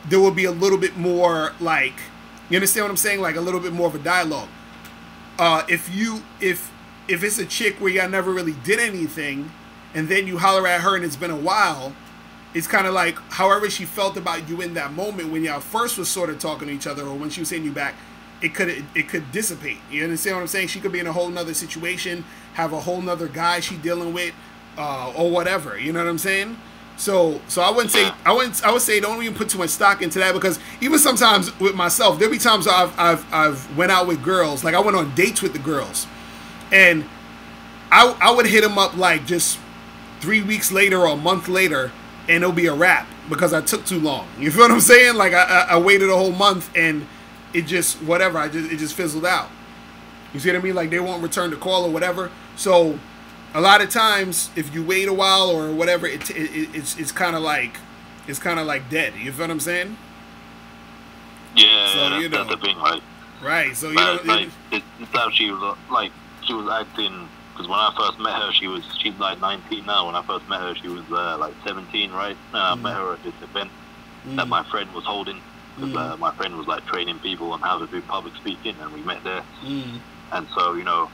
A: there will be a little bit more, like, you understand what I'm saying? Like a little bit more of a dialogue. If it's a chick where y'all never really did anything, and then you holler at her and it's been a while, it's kind of like however she felt about you in that moment when y'all first was sort of talking to each other, or when she was hitting you back, it could dissipate. You understand what I'm saying? She could be in a whole nother situation, have a whole nother guy she dealing with, or whatever. You know what I'm saying? So I would say don't even put too much stock into that, because even sometimes with myself, there'll be times I've went out with girls, like I went on dates with the girls, and I would hit them up like just 3 weeks later or a month later, and it'll be a wrap because I took too long. You feel what I'm saying? Like I waited a whole month and it just whatever. It just fizzled out. You see what I mean? Like they won't return the call or whatever. So a lot of times, if you wait a while or whatever, it's kind of like dead. You feel what I'm saying?
F: Yeah,
A: so, you know,
F: that's the thing, right?
A: Right. So you know,
F: it's how she was acting. Because when I first met her, she's like 19 now. When I first met her, she was like 17, right? I met her at this event that my friend was holding. Because my friend was like training people on how to do public speaking, and we met there. And so, you know,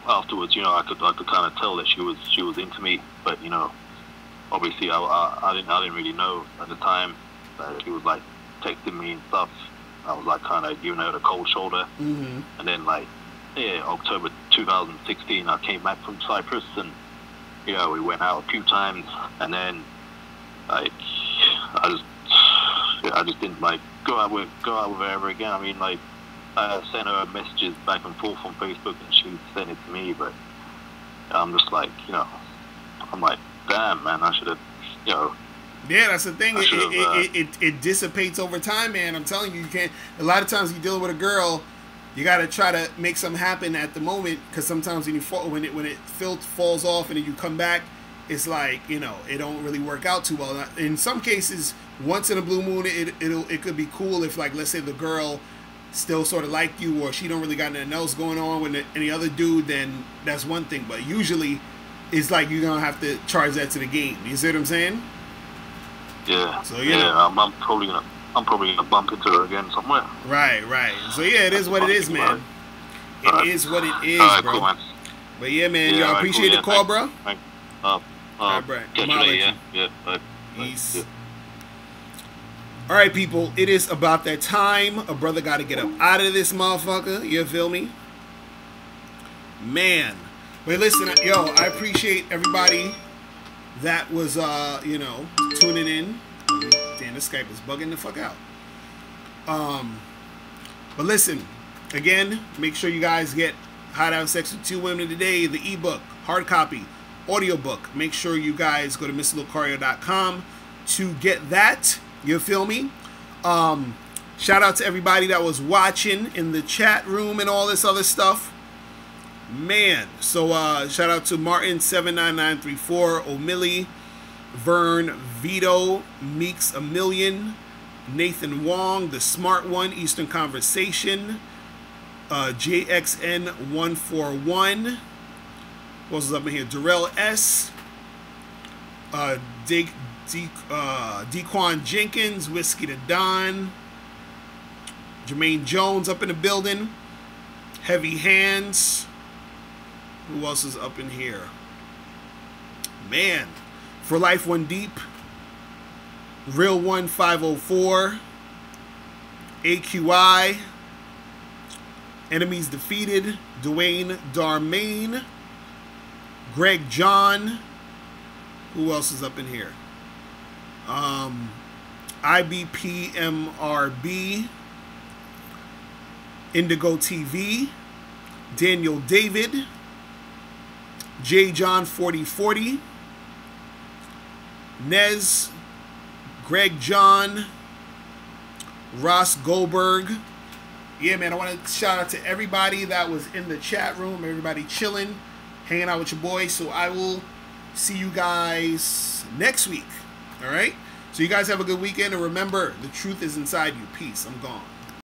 F: afterwards, you know, I could kind of tell that she was into me. But you know, obviously, I didn't really know at the time that she was like texting me and stuff. I was like kind of giving her the cold shoulder, and then like. Yeah, October 2016, I came back from Cyprus, and you know, we went out a few times, and then like I just, I just didn't like go out with her ever again. I mean, like, I sent her messages back and forth on Facebook, and she sent it to me. But I'm just like, you know, I'm like, damn, man, I should have, you know.
A: Yeah, that's the thing. It dissipates over time, man. I'm telling you, you can't. A lot of times, you deal with a girl, you gotta try to make something happen at the moment, because sometimes when you fall, when it falls off, and then you come back, it's like, you know, it don't really work out too well. In some cases, once in a blue moon, it could be cool if, like, let's say the girl still sort of like you, or she don't really got nothing else going on with any other dude, then that's one thing. But usually, it's like you're gonna have to charge that to the game. You see what I'm saying?
F: Yeah.
A: So
F: I'm probably gonna bump into her again somewhere.
A: Right. So yeah, it is what it is, man. It is what it is, bro. Cool, man. But yeah, man, I appreciate the call, bro.
F: All right,
A: bro.
F: Catch you later. Yeah. Bye.
A: Peace. Yeah. All right, people. It is about that time. A brother got to get up out of this motherfucker. You feel me, man? But listen, yo, I appreciate everybody that was, you know, tuning in. Damn, this Skype is bugging the fuck out. But listen, again, make sure you guys get Hot Out Sex with Two Women Today, the ebook, hard copy, audiobook. Make sure you guys go to MrLocario.com to get that. You feel me? Shout out to everybody that was watching in the chat room and all this other stuff. Man, so shout out to Martin79934, O'Milly, Vern, Vito, Meeks a Million, Nathan Wong, The Smart One, Eastern Conversation, JXN141, what else is up in here? Darrell S, Dequan Jenkins, Whiskey to Don, Jermaine Jones up in the building, Heavy Hands. Who else is up in here? Man, For Life One Deep, Real One 504, AQI, Enemies Defeated, Dwayne Darmain, Greg John. Who else is up in here? IBPMRB, Indigo TV, Daniel David, J. John 4040, Nez, Greg John, Ross Goldberg. Yeah, man, I want to shout out to everybody that was in the chat room, everybody chilling, hanging out with your boy. So I will see you guys next week. All right? So you guys have a good weekend, and remember, the truth is inside you. Peace. I'm gone.